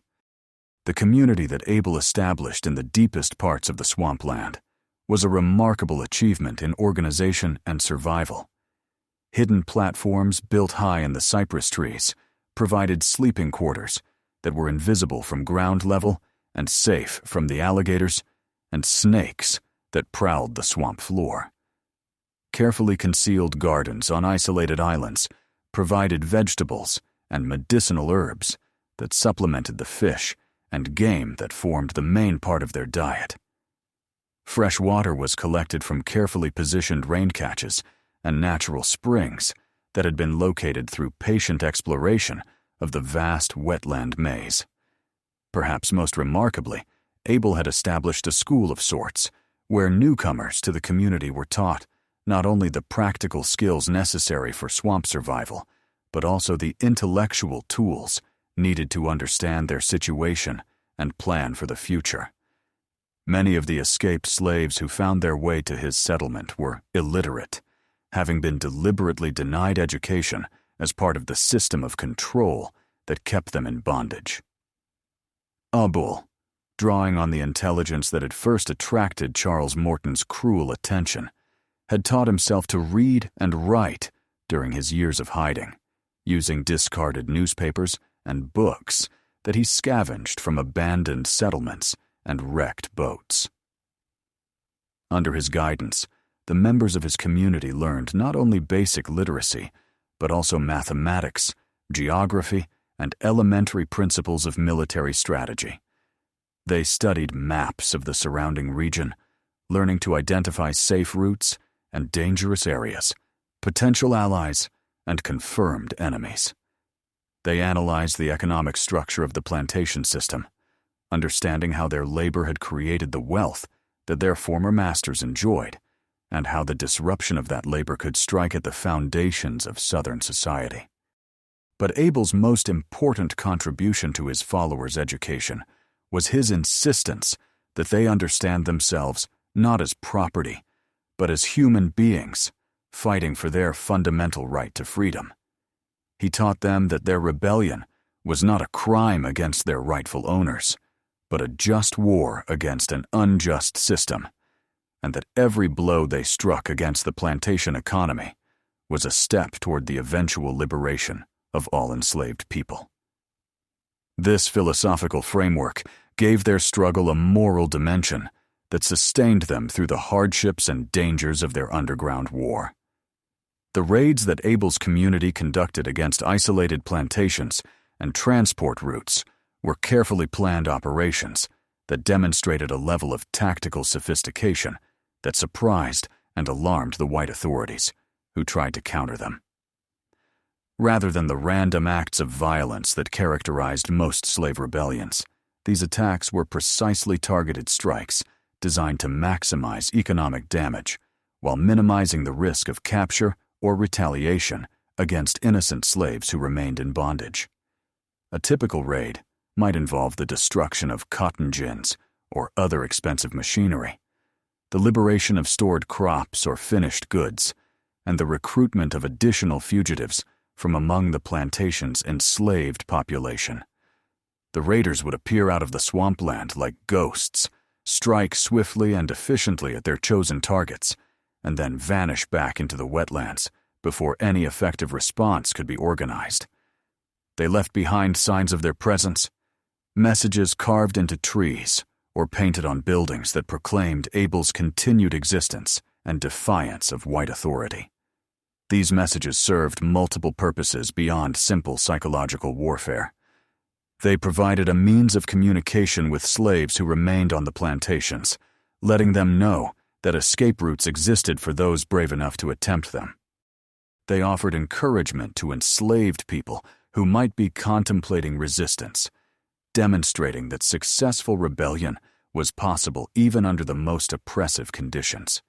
The community that Abel established in the deepest parts of the swampland was a remarkable achievement in organization and survival. Hidden platforms built high in the cypress trees provided sleeping quarters that were invisible from ground level and safe from the alligators and snakes that prowled the swamp floor. Carefully concealed gardens on isolated islands provided vegetables and medicinal herbs that supplemented the fish and game that formed the main part of their diet. Fresh water was collected from carefully positioned rain catches and natural springs that had been located through patient exploration of the vast wetland maze. Perhaps most remarkably, Abel had established a school of sorts where newcomers to the community were taught not only the practical skills necessary for swamp survival, but also the intellectual tools needed to understand their situation and plan for the future. Many of the escaped slaves who found their way to his settlement were illiterate, having been deliberately denied education as part of the system of control that kept them in bondage. Abel, drawing on the intelligence that had first attracted Charles Morton's cruel attention, had taught himself to read and write during his years of hiding, using discarded newspapers and books that he scavenged from abandoned settlements and wrecked boats. Under his guidance, the members of his community learned not only basic literacy, but also mathematics, geography, and elementary principles of military strategy. They studied maps of the surrounding region, learning to identify safe routes and dangerous areas, potential allies, and confirmed enemies. They analyzed the economic structure of the plantation system, understanding how their labor had created the wealth that their former masters enjoyed, and how the disruption of that labor could strike at the foundations of Southern society. But Abel's most important contribution to his followers' education was his insistence that they understand themselves not as property, but as human beings fighting for their fundamental right to freedom. He taught them that their rebellion was not a crime against their rightful owners, but a just war against an unjust system, and that every blow they struck against the plantation economy was a step toward the eventual liberation of all enslaved people. This philosophical framework gave their struggle a moral dimension that sustained them through the hardships and dangers of their underground war. The raids that Abel's community conducted against isolated plantations and transport routes were carefully planned operations that demonstrated a level of tactical sophistication that surprised and alarmed the white authorities, who tried to counter them. Rather than the random acts of violence that characterized most slave rebellions, these attacks were precisely targeted strikes designed to maximize economic damage while minimizing the risk of capture or retaliation against innocent slaves who remained in bondage. A typical raid might involve the destruction of cotton gins or other expensive machinery, the liberation of stored crops or finished goods, and the recruitment of additional fugitives from among the plantation's enslaved population. The raiders would appear out of the swampland like ghosts, strike swiftly and efficiently at their chosen targets, and then vanish back into the wetlands before any effective response could be organized. They left behind signs of their presence, messages carved into trees or painted on buildings that proclaimed Abel's continued existence and defiance of white authority. These messages served multiple purposes beyond simple psychological warfare. They provided a means of communication with slaves who remained on the plantations, letting them know that escape routes existed for those brave enough to attempt them. They offered encouragement to enslaved people who might be contemplating resistance, demonstrating that successful rebellion was possible even under the most oppressive conditions.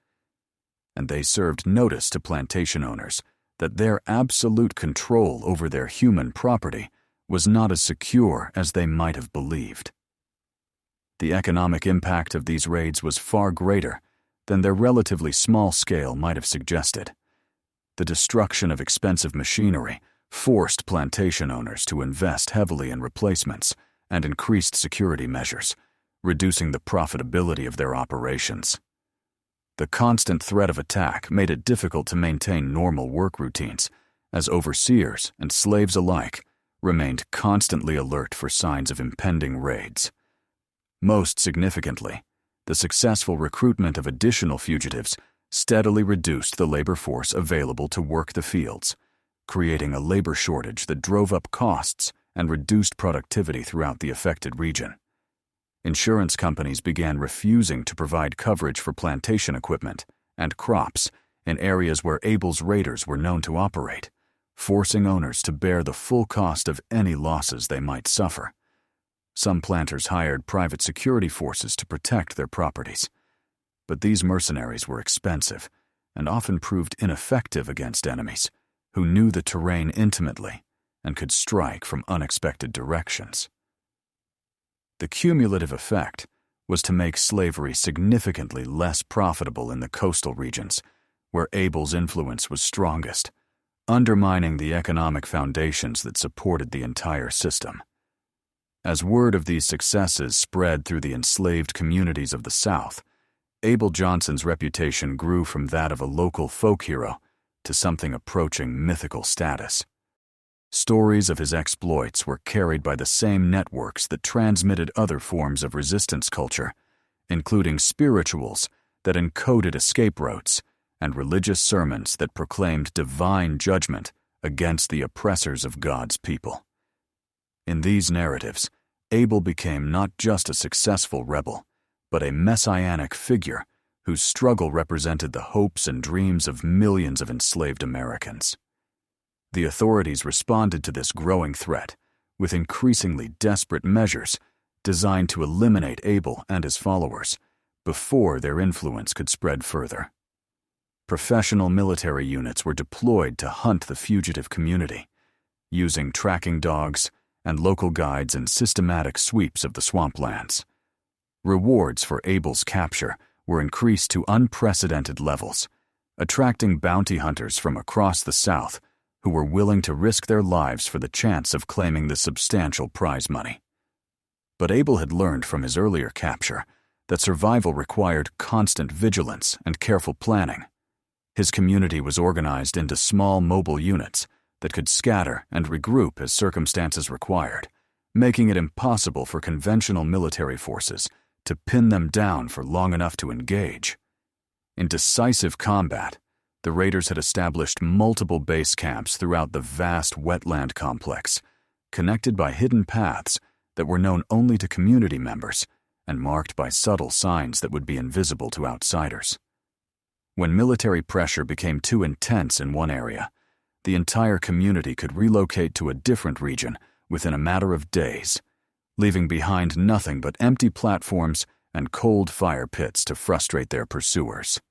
And they served notice to plantation owners that their absolute control over their human property was not as secure as they might have believed. The economic impact of these raids was far greater than their relatively small scale might have suggested. The destruction of expensive machinery forced plantation owners to invest heavily in replacements and increased security measures, reducing the profitability of their operations. The constant threat of attack made it difficult to maintain normal work routines, as overseers and slaves alike remained constantly alert for signs of impending raids. Most significantly, the successful recruitment of additional fugitives steadily reduced the labor force available to work the fields, creating a labor shortage that drove up costs and reduced productivity throughout the affected region. Insurance companies began refusing to provide coverage for plantation equipment and crops in areas where Abel's raiders were known to operate, forcing owners to bear the full cost of any losses they might suffer. Some planters hired private security forces to protect their properties, but these mercenaries were expensive and often proved ineffective against enemies who knew the terrain intimately and could strike from unexpected directions. The cumulative effect was to make slavery significantly less profitable in the coastal regions, where Abel's influence was strongest, undermining the economic foundations that supported the entire system. As word of these successes spread through the enslaved communities of the South, Abel Johnson's reputation grew from that of a local folk hero to something approaching mythical status. Stories of his exploits were carried by the same networks that transmitted other forms of resistance culture, including spirituals that encoded escape routes and religious sermons that proclaimed divine judgment against the oppressors of God's people. In these narratives, Abel became not just a successful rebel, but a messianic figure whose struggle represented the hopes and dreams of millions of enslaved Americans. The authorities responded to this growing threat with increasingly desperate measures designed to eliminate Abel and his followers before their influence could spread further. Professional military units were deployed to hunt the fugitive community, using tracking dogs and local guides in systematic sweeps of the swamplands. Rewards for Abel's capture were increased to unprecedented levels, attracting bounty hunters from across the South who were willing to risk their lives for the chance of claiming the substantial prize money. But Abel had learned from his earlier capture that survival required constant vigilance and careful planning. His community was organized into small mobile units that could scatter and regroup as circumstances required, making it impossible for conventional military forces to pin them down for long enough to engage. In decisive combat, the raiders had established multiple base camps throughout the vast wetland complex, connected by hidden paths that were known only to community members and marked by subtle signs that would be invisible to outsiders. When military pressure became too intense in one area, the entire community could relocate to a different region within a matter of days, leaving behind nothing but empty platforms and cold fire pits to frustrate their pursuers.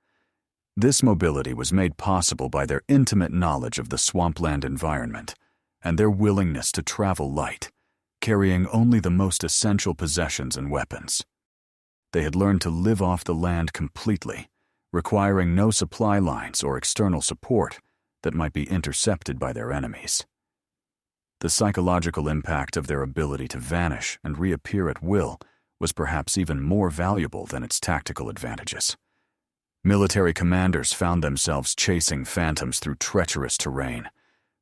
This mobility was made possible by their intimate knowledge of the swampland environment and their willingness to travel light, carrying only the most essential possessions and weapons. They had learned to live off the land completely, requiring no supply lines or external support that might be intercepted by their enemies. The psychological impact of their ability to vanish and reappear at will was perhaps even more valuable than its tactical advantages. Military commanders found themselves chasing phantoms through treacherous terrain,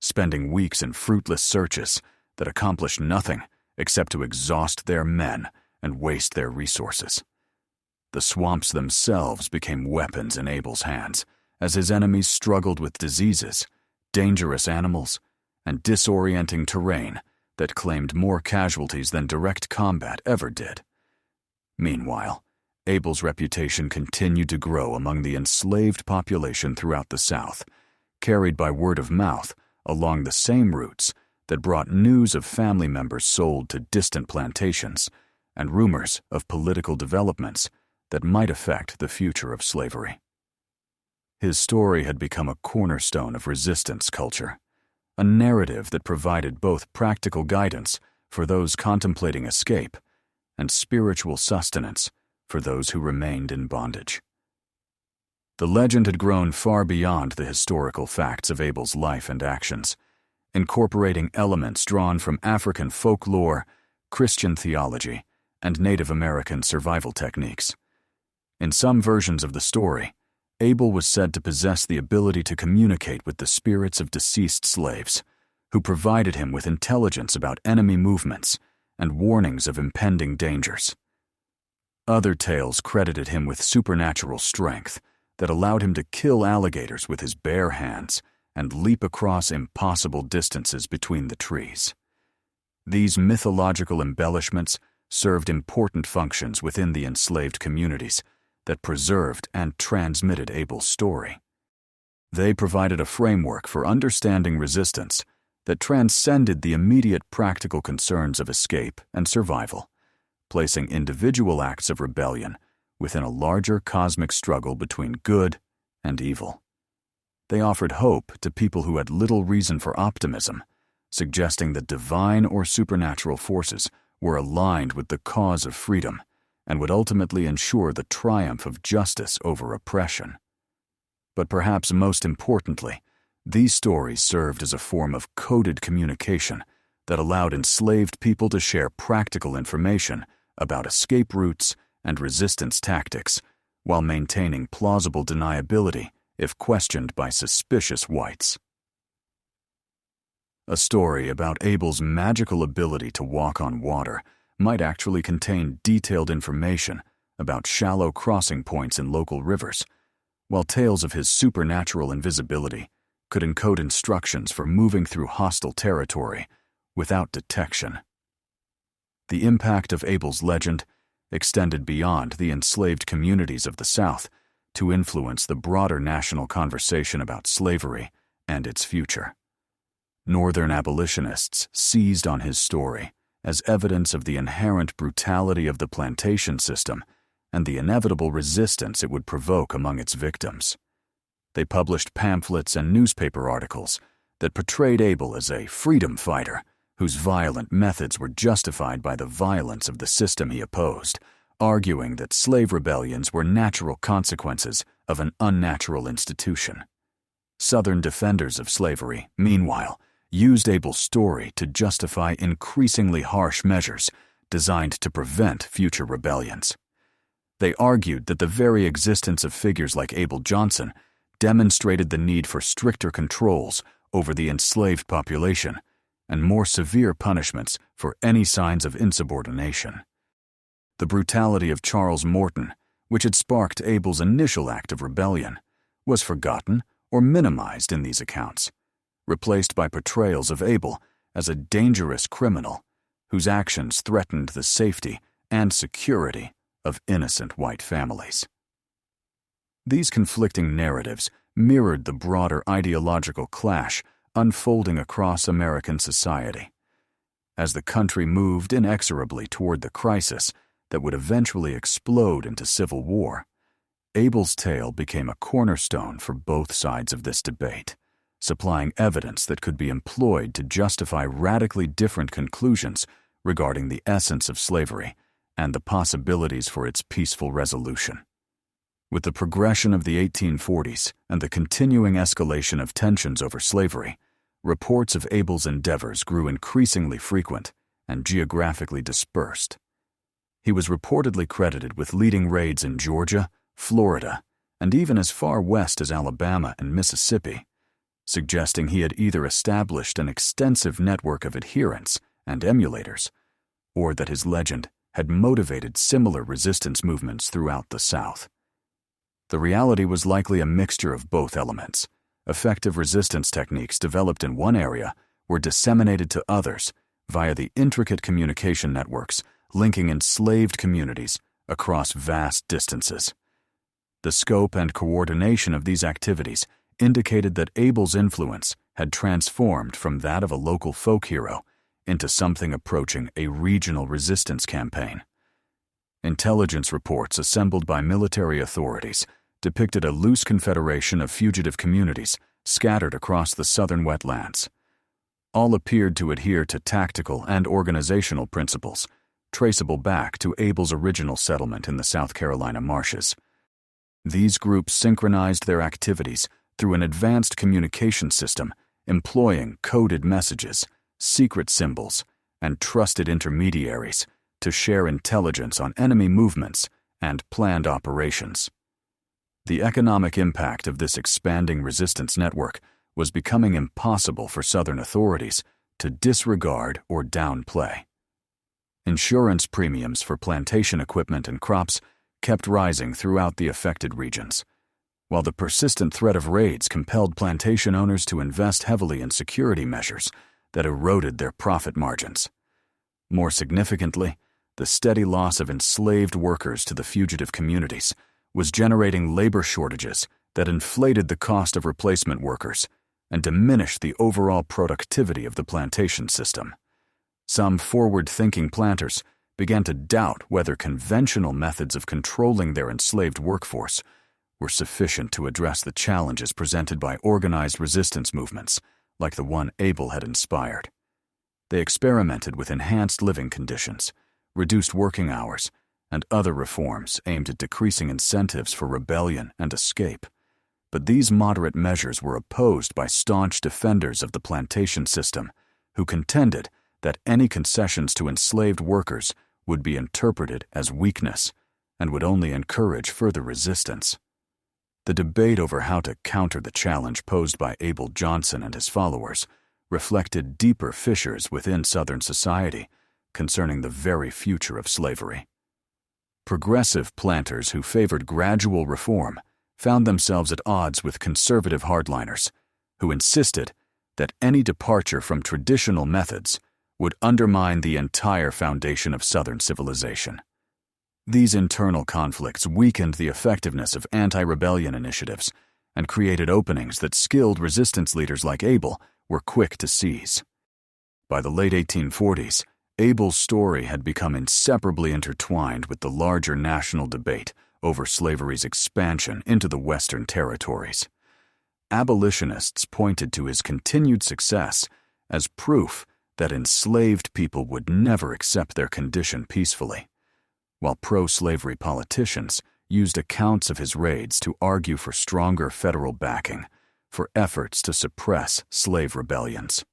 spending weeks in fruitless searches that accomplished nothing except to exhaust their men and waste their resources. The swamps themselves became weapons in Abel's hands as his enemies struggled with diseases, dangerous animals, and disorienting terrain that claimed more casualties than direct combat ever did. Meanwhile, Abel's reputation continued to grow among the enslaved population throughout the South, carried by word of mouth along the same routes that brought news of family members sold to distant plantations and rumors of political developments that might affect the future of slavery. His story had become a cornerstone of resistance culture, a narrative that provided both practical guidance for those contemplating escape and spiritual sustenance for those who remained in bondage. The legend had grown far beyond the historical facts of Abel's life and actions, incorporating elements drawn from African folklore, Christian theology, and Native American survival techniques. In some versions of the story, Abel was said to possess the ability to communicate with the spirits of deceased slaves, who provided him with intelligence about enemy movements and warnings of impending dangers. Other tales credited him with supernatural strength that allowed him to kill alligators with his bare hands and leap across impossible distances between the trees. These mythological embellishments served important functions within the enslaved communities that preserved and transmitted Abel's story. They provided a framework for understanding resistance that transcended the immediate practical concerns of escape and survival, placing individual acts of rebellion within a larger cosmic struggle between good and evil. They offered hope to people who had little reason for optimism, suggesting that divine or supernatural forces were aligned with the cause of freedom and would ultimately ensure the triumph of justice over oppression. But perhaps most importantly, these stories served as a form of coded communication that allowed enslaved people to share practical information about escape routes and resistance tactics while maintaining plausible deniability if questioned by suspicious whites. A story about Abel's magical ability to walk on water might actually contain detailed information about shallow crossing points in local rivers, while tales of his supernatural invisibility could encode instructions for moving through hostile territory without detection. The impact of Abel's legend extended beyond the enslaved communities of the South to influence the broader national conversation about slavery and its future. Northern abolitionists seized on his story as evidence of the inherent brutality of the plantation system and the inevitable resistance it would provoke among its victims. They published pamphlets and newspaper articles that portrayed Abel as a freedom fighter whose violent methods were justified by the violence of the system he opposed, arguing that slave rebellions were natural consequences of an unnatural institution. Southern defenders of slavery, meanwhile, used Abel's story to justify increasingly harsh measures designed to prevent future rebellions. They argued that the very existence of figures like Abel Johnson demonstrated the need for stricter controls over the enslaved population and more severe punishments for any signs of insubordination. The brutality of Charles Morton, which had sparked Abel's initial act of rebellion, was forgotten or minimized in these accounts, replaced by portrayals of Abel as a dangerous criminal whose actions threatened the safety and security of innocent white families. These conflicting narratives mirrored the broader ideological clash unfolding across American society. As the country moved inexorably toward the crisis that would eventually explode into civil war, Abel's tale became a cornerstone for both sides of this debate, supplying evidence that could be employed to justify radically different conclusions regarding the essence of slavery and the possibilities for its peaceful resolution. With the progression of the 1840s and the continuing escalation of tensions over slavery, reports of Abel's endeavors grew increasingly frequent and geographically dispersed. He was reportedly credited with leading raids in Georgia, Florida, and even as far west as Alabama and Mississippi, suggesting he had either established an extensive network of adherents and emulators, or that his legend had motivated similar resistance movements throughout the South. The reality was likely a mixture of both elements. Effective resistance techniques developed in one area were disseminated to others via the intricate communication networks linking enslaved communities across vast distances. The scope and coordination of these activities indicated that Abel's influence had transformed from that of a local folk hero into something approaching a regional resistance campaign. Intelligence reports assembled by military authorities depicted a loose confederation of fugitive communities scattered across the southern wetlands. All appeared to adhere to tactical and organizational principles, traceable back to Abel's original settlement in the South Carolina marshes. These groups synchronized their activities through an advanced communication system employing coded messages, secret symbols, and trusted intermediaries to share intelligence on enemy movements and planned operations. The economic impact of this expanding resistance network was becoming impossible for Southern authorities to disregard or downplay. Insurance premiums for plantation equipment and crops kept rising throughout the affected regions, while the persistent threat of raids compelled plantation owners to invest heavily in security measures that eroded their profit margins. More significantly, the steady loss of enslaved workers to the fugitive communities was generating labor shortages that inflated the cost of replacement workers and diminished the overall productivity of the plantation system. Some forward-thinking planters began to doubt whether conventional methods of controlling their enslaved workforce were sufficient to address the challenges presented by organized resistance movements like the one Abel had inspired. They experimented with enhanced living conditions, reduced working hours, and other reforms aimed at decreasing incentives for rebellion and escape. But these moderate measures were opposed by staunch defenders of the plantation system, who contended that any concessions to enslaved workers would be interpreted as weakness and would only encourage further resistance. The debate over how to counter the challenge posed by Abel Johnson and his followers reflected deeper fissures within Southern society concerning the very future of slavery. Progressive planters who favored gradual reform found themselves at odds with conservative hardliners, who insisted that any departure from traditional methods would undermine the entire foundation of Southern civilization. These internal conflicts weakened the effectiveness of anti-rebellion initiatives and created openings that skilled resistance leaders like Abel were quick to seize. By the late 1840s, Abel's story had become inseparably intertwined with the larger national debate over slavery's expansion into the Western territories. Abolitionists pointed to his continued success as proof that enslaved people would never accept their condition peacefully, while pro-slavery politicians used accounts of his raids to argue for stronger federal backing for efforts to suppress slave rebellions.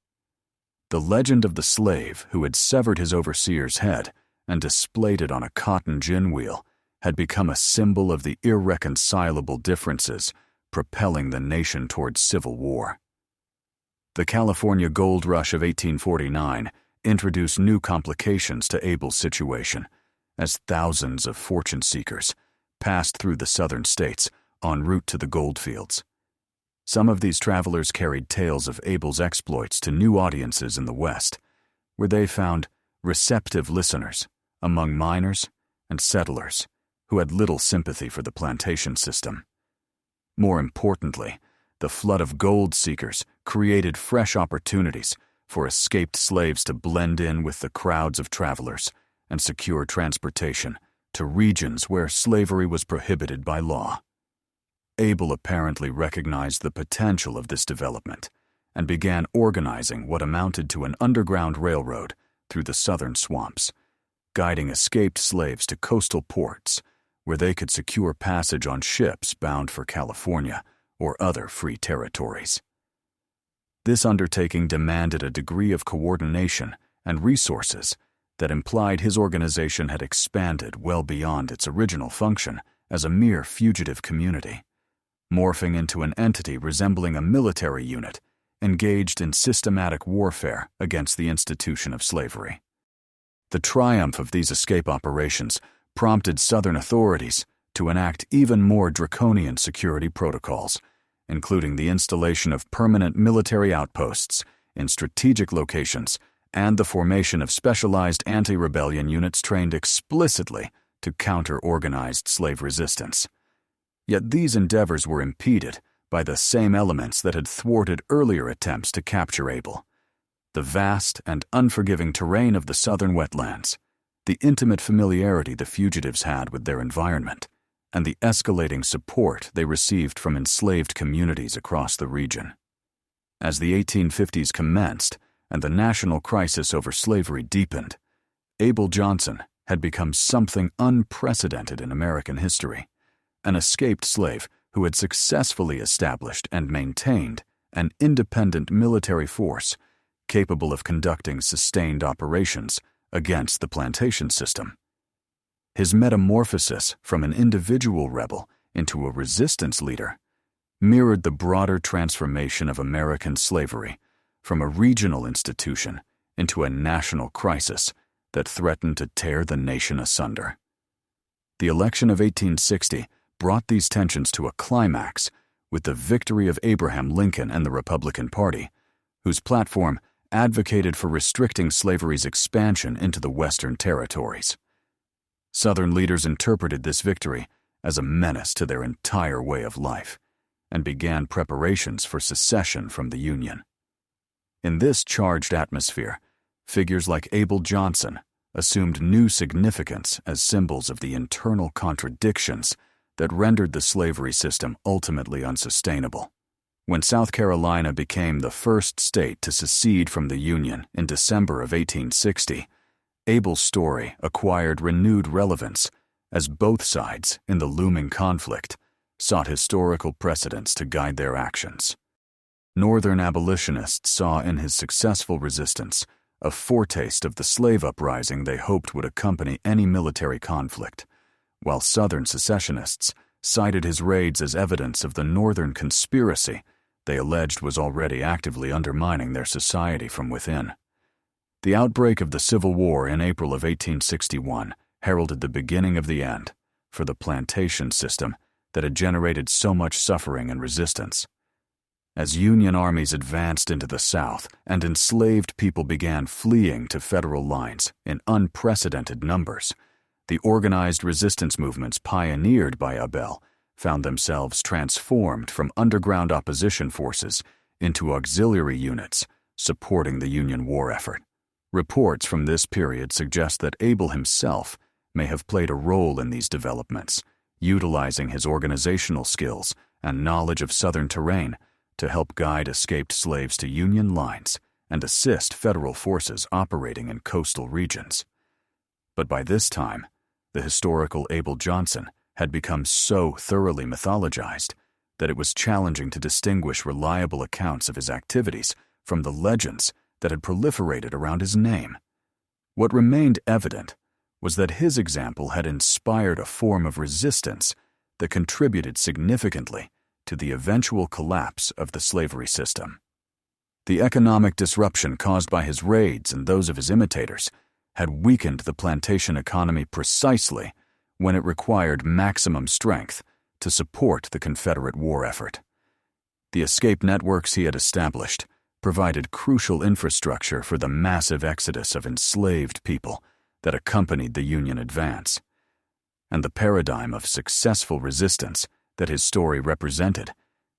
The legend of the slave who had severed his overseer's head and displayed it on a cotton gin wheel had become a symbol of the irreconcilable differences propelling the nation towards civil war. The California gold rush of 1849 introduced new complications to Abel's situation, as thousands of fortune seekers passed through the southern states en route to the goldfields. Some of these travelers carried tales of Abel's exploits to new audiences in the West, where they found receptive listeners among miners and settlers who had little sympathy for the plantation system. More importantly, the flood of gold seekers created fresh opportunities for escaped slaves to blend in with the crowds of travelers and secure transportation to regions where slavery was prohibited by law. Abel apparently recognized the potential of this development and began organizing what amounted to an underground railroad through the southern swamps, guiding escaped slaves to coastal ports where they could secure passage on ships bound for California or other free territories. This undertaking demanded a degree of coordination and resources that implied his organization had expanded well beyond its original function as a mere fugitive community, morphing into an entity resembling a military unit engaged in systematic warfare against the institution of slavery. The triumph of these escape operations prompted Southern authorities to enact even more draconian security protocols, including the installation of permanent military outposts in strategic locations and the formation of specialized anti-rebellion units trained explicitly to counter organized slave resistance. Yet these endeavors were impeded by the same elements that had thwarted earlier attempts to capture Abel: the vast and unforgiving terrain of the southern wetlands, the intimate familiarity the fugitives had with their environment, and the escalating support they received from enslaved communities across the region. As the 1850s commenced and the national crisis over slavery deepened, Abel Johnson had become something unprecedented in American history, an escaped slave who had successfully established and maintained an independent military force capable of conducting sustained operations against the plantation system. His metamorphosis from an individual rebel into a resistance leader mirrored the broader transformation of American slavery from a regional institution into a national crisis that threatened to tear the nation asunder. The election of 1860 brought these tensions to a climax with the victory of Abraham Lincoln and the Republican Party, whose platform advocated for restricting slavery's expansion into the Western territories. Southern leaders interpreted this victory as a menace to their entire way of life and began preparations for secession from the Union. In this charged atmosphere, figures like Abel Johnson assumed new significance as symbols of the internal contradictions that rendered the slavery system ultimately unsustainable. When South Carolina became the first state to secede from the Union in December of 1860, Abel's story acquired renewed relevance as both sides in the looming conflict sought historical precedents to guide their actions. Northern abolitionists saw in his successful resistance a foretaste of the slave uprising they hoped would accompany any military conflict, while Southern secessionists cited his raids as evidence of the Northern conspiracy they alleged was already actively undermining their society from within. The outbreak of the Civil War in April of 1861 heralded the beginning of the end for the plantation system that had generated so much suffering and resistance. As Union armies advanced into the South and enslaved people began fleeing to federal lines in unprecedented numbers, the organized resistance movements pioneered by Abel found themselves transformed from underground opposition forces into auxiliary units supporting the Union war effort. Reports from this period suggest that Abel himself may have played a role in these developments, utilizing his organizational skills and knowledge of Southern terrain to help guide escaped slaves to Union lines and assist federal forces operating in coastal regions. But by this time, the historical Abel Johnson had become so thoroughly mythologized that it was challenging to distinguish reliable accounts of his activities from the legends that had proliferated around his name. What remained evident was that his example had inspired a form of resistance that contributed significantly to the eventual collapse of the slavery system. The economic disruption caused by his raids and those of his imitators had weakened the plantation economy precisely when it required maximum strength to support the Confederate war effort. The escape networks he had established provided crucial infrastructure for the massive exodus of enslaved people that accompanied the Union advance. And the paradigm of successful resistance that his story represented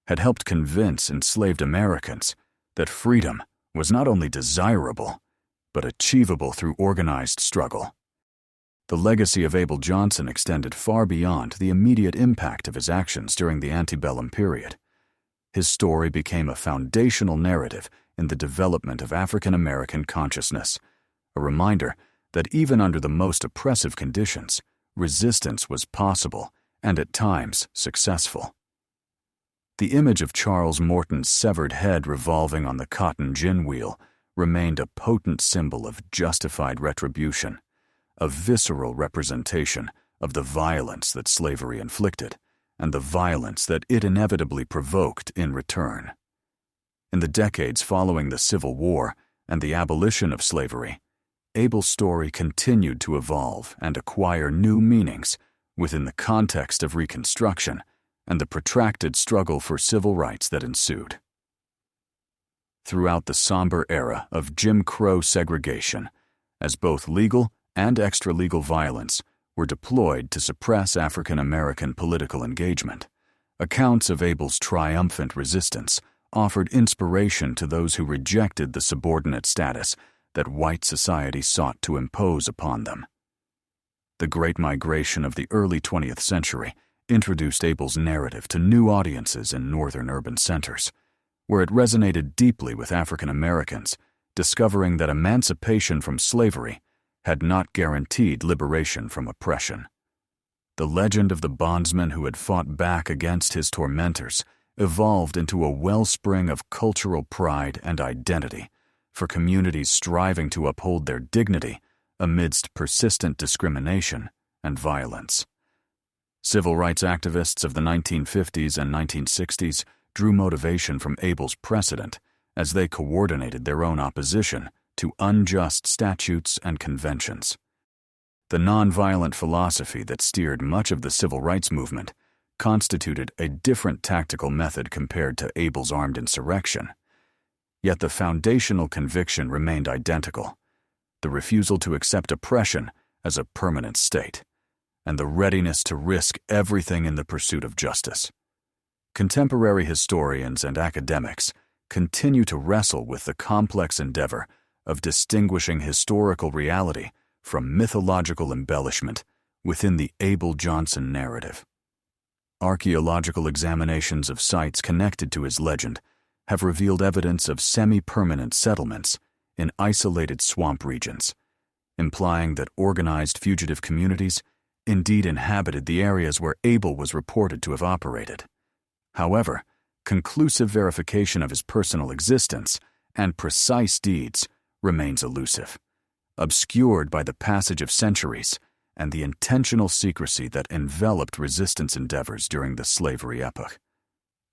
had helped convince enslaved Americans that freedom was not only desirable, but achievable through organized struggle. The legacy of Abel Johnson extended far beyond the immediate impact of his actions during the antebellum period. His story became a foundational narrative in the development of African American consciousness, a reminder that even under the most oppressive conditions, resistance was possible and at times successful. The image of Charles Morton's severed head revolving on the cotton gin wheel remained a potent symbol of justified retribution, a visceral representation of the violence that slavery inflicted and the violence that it inevitably provoked in return. In the decades following the Civil War and the abolition of slavery, Abel's story continued to evolve and acquire new meanings within the context of Reconstruction and the protracted struggle for civil rights that ensued. Throughout the somber era of Jim Crow segregation, as both legal and extra-legal violence were deployed to suppress African American political engagement, accounts of Abel's triumphant resistance offered inspiration to those who rejected the subordinate status that white society sought to impose upon them. The Great Migration of the early 20th century introduced Abel's narrative to new audiences in northern urban centers, where it resonated deeply with African Americans, discovering that emancipation from slavery had not guaranteed liberation from oppression. The legend of the bondsman who had fought back against his tormentors evolved into a wellspring of cultural pride and identity for communities striving to uphold their dignity amidst persistent discrimination and violence. Civil rights activists of the 1950s and 1960s drew motivation from Abel's precedent as they coordinated their own opposition to unjust statutes and conventions. The nonviolent philosophy that steered much of the civil rights movement constituted a different tactical method compared to Abel's armed insurrection. Yet the foundational conviction remained identical: the refusal to accept oppression as a permanent state, and the readiness to risk everything in the pursuit of justice. Contemporary historians and academics continue to wrestle with the complex endeavor of distinguishing historical reality from mythological embellishment within the Abel Johnson narrative. Archaeological examinations of sites connected to his legend have revealed evidence of semi-permanent settlements in isolated swamp regions, implying that organized fugitive communities indeed inhabited the areas where Abel was reported to have operated. However, conclusive verification of his personal existence and precise deeds remains elusive, obscured by the passage of centuries and the intentional secrecy that enveloped resistance endeavors during the slavery epoch.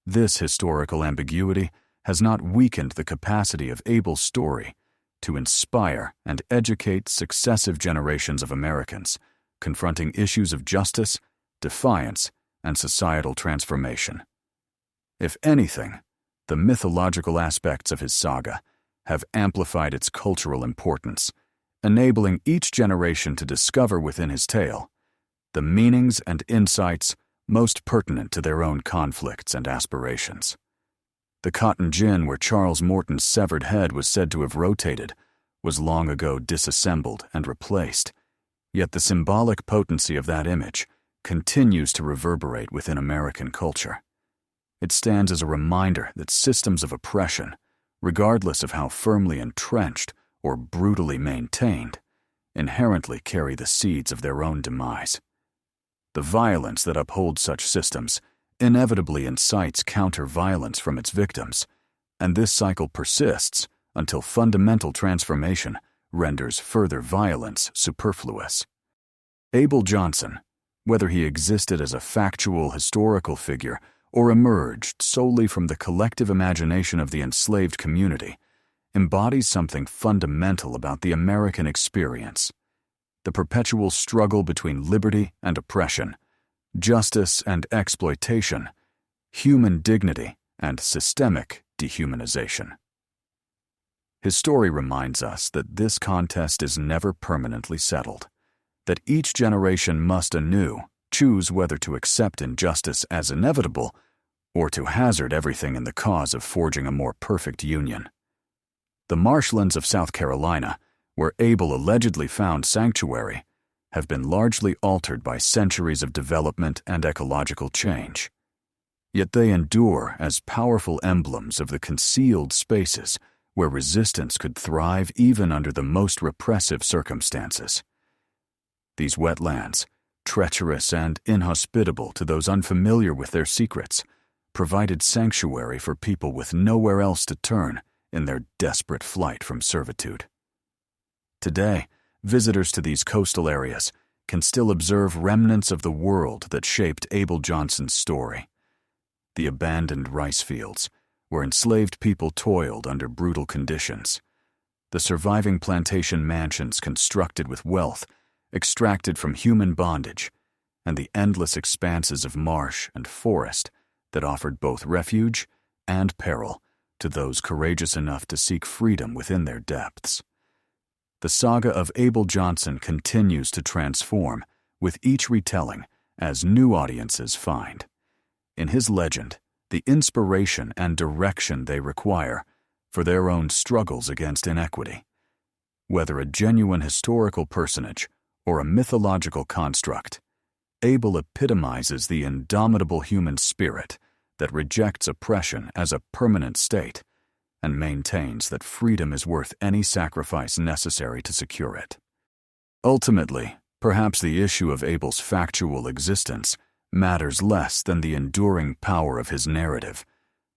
This historical ambiguity has not weakened the capacity of Abel's story to inspire and educate successive generations of Americans confronting issues of justice, defiance, and societal transformation. If anything, the mythological aspects of his saga have amplified its cultural importance, enabling each generation to discover within his tale the meanings and insights most pertinent to their own conflicts and aspirations. The cotton gin where Charles Morton's severed head was said to have rotated was long ago disassembled and replaced, yet the symbolic potency of that image continues to reverberate within American culture. It stands as a reminder that systems of oppression, regardless of how firmly entrenched or brutally maintained, inherently carry the seeds of their own demise. The violence that upholds such systems inevitably incites counter-violence from its victims, and this cycle persists until fundamental transformation renders further violence superfluous. Abel Johnson, whether he existed as a factual historical figure or emerged solely from the collective imagination of the enslaved community, embodies something fundamental about the American experience: the perpetual struggle between liberty and oppression, justice and exploitation, human dignity and systemic dehumanization. His story reminds us that this contest is never permanently settled, that each generation must anew choose whether to accept injustice as inevitable or to hazard everything in the cause of forging a more perfect union. The marshlands of South Carolina, where Abel allegedly found sanctuary, have been largely altered by centuries of development and ecological change. Yet they endure as powerful emblems of the concealed spaces where resistance could thrive even under the most repressive circumstances. These wetlands, treacherous and inhospitable to those unfamiliar with their secrets, provided sanctuary for people with nowhere else to turn in their desperate flight from servitude. Today, visitors to these coastal areas can still observe remnants of the world that shaped Abel Johnson's story. The abandoned rice fields, where enslaved people toiled under brutal conditions. The surviving plantation mansions constructed with wealth extracted from human bondage, and the endless expanses of marsh and forest that offered both refuge and peril to those courageous enough to seek freedom within their depths. The saga of Abel Johnson continues to transform with each retelling as new audiences find, in his legend, the inspiration and direction they require for their own struggles against inequity. Whether a genuine historical personage or a mythological construct, Abel epitomizes the indomitable human spirit that rejects oppression as a permanent state and maintains that freedom is worth any sacrifice necessary to secure it. Ultimately, Perhaps the issue of Abel's factual existence matters less than the enduring power of his narrative,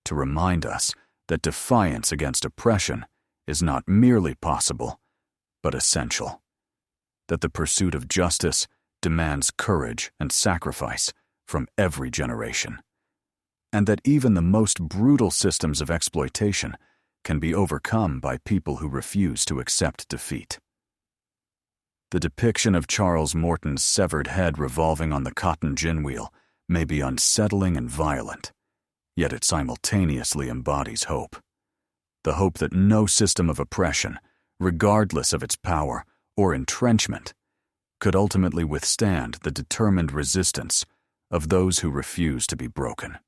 to remind us that defiance against oppression is not merely possible, but essential. That the pursuit of justice demands courage and sacrifice from every generation. And that even the most brutal systems of exploitation can be overcome by people who refuse to accept defeat. The depiction of Charles Morton's severed head revolving on the cotton gin wheel may be unsettling and violent, yet it simultaneously embodies hope. The hope that no system of oppression, regardless of its power or entrenchment, could ultimately withstand the determined resistance of those who refuse to be broken.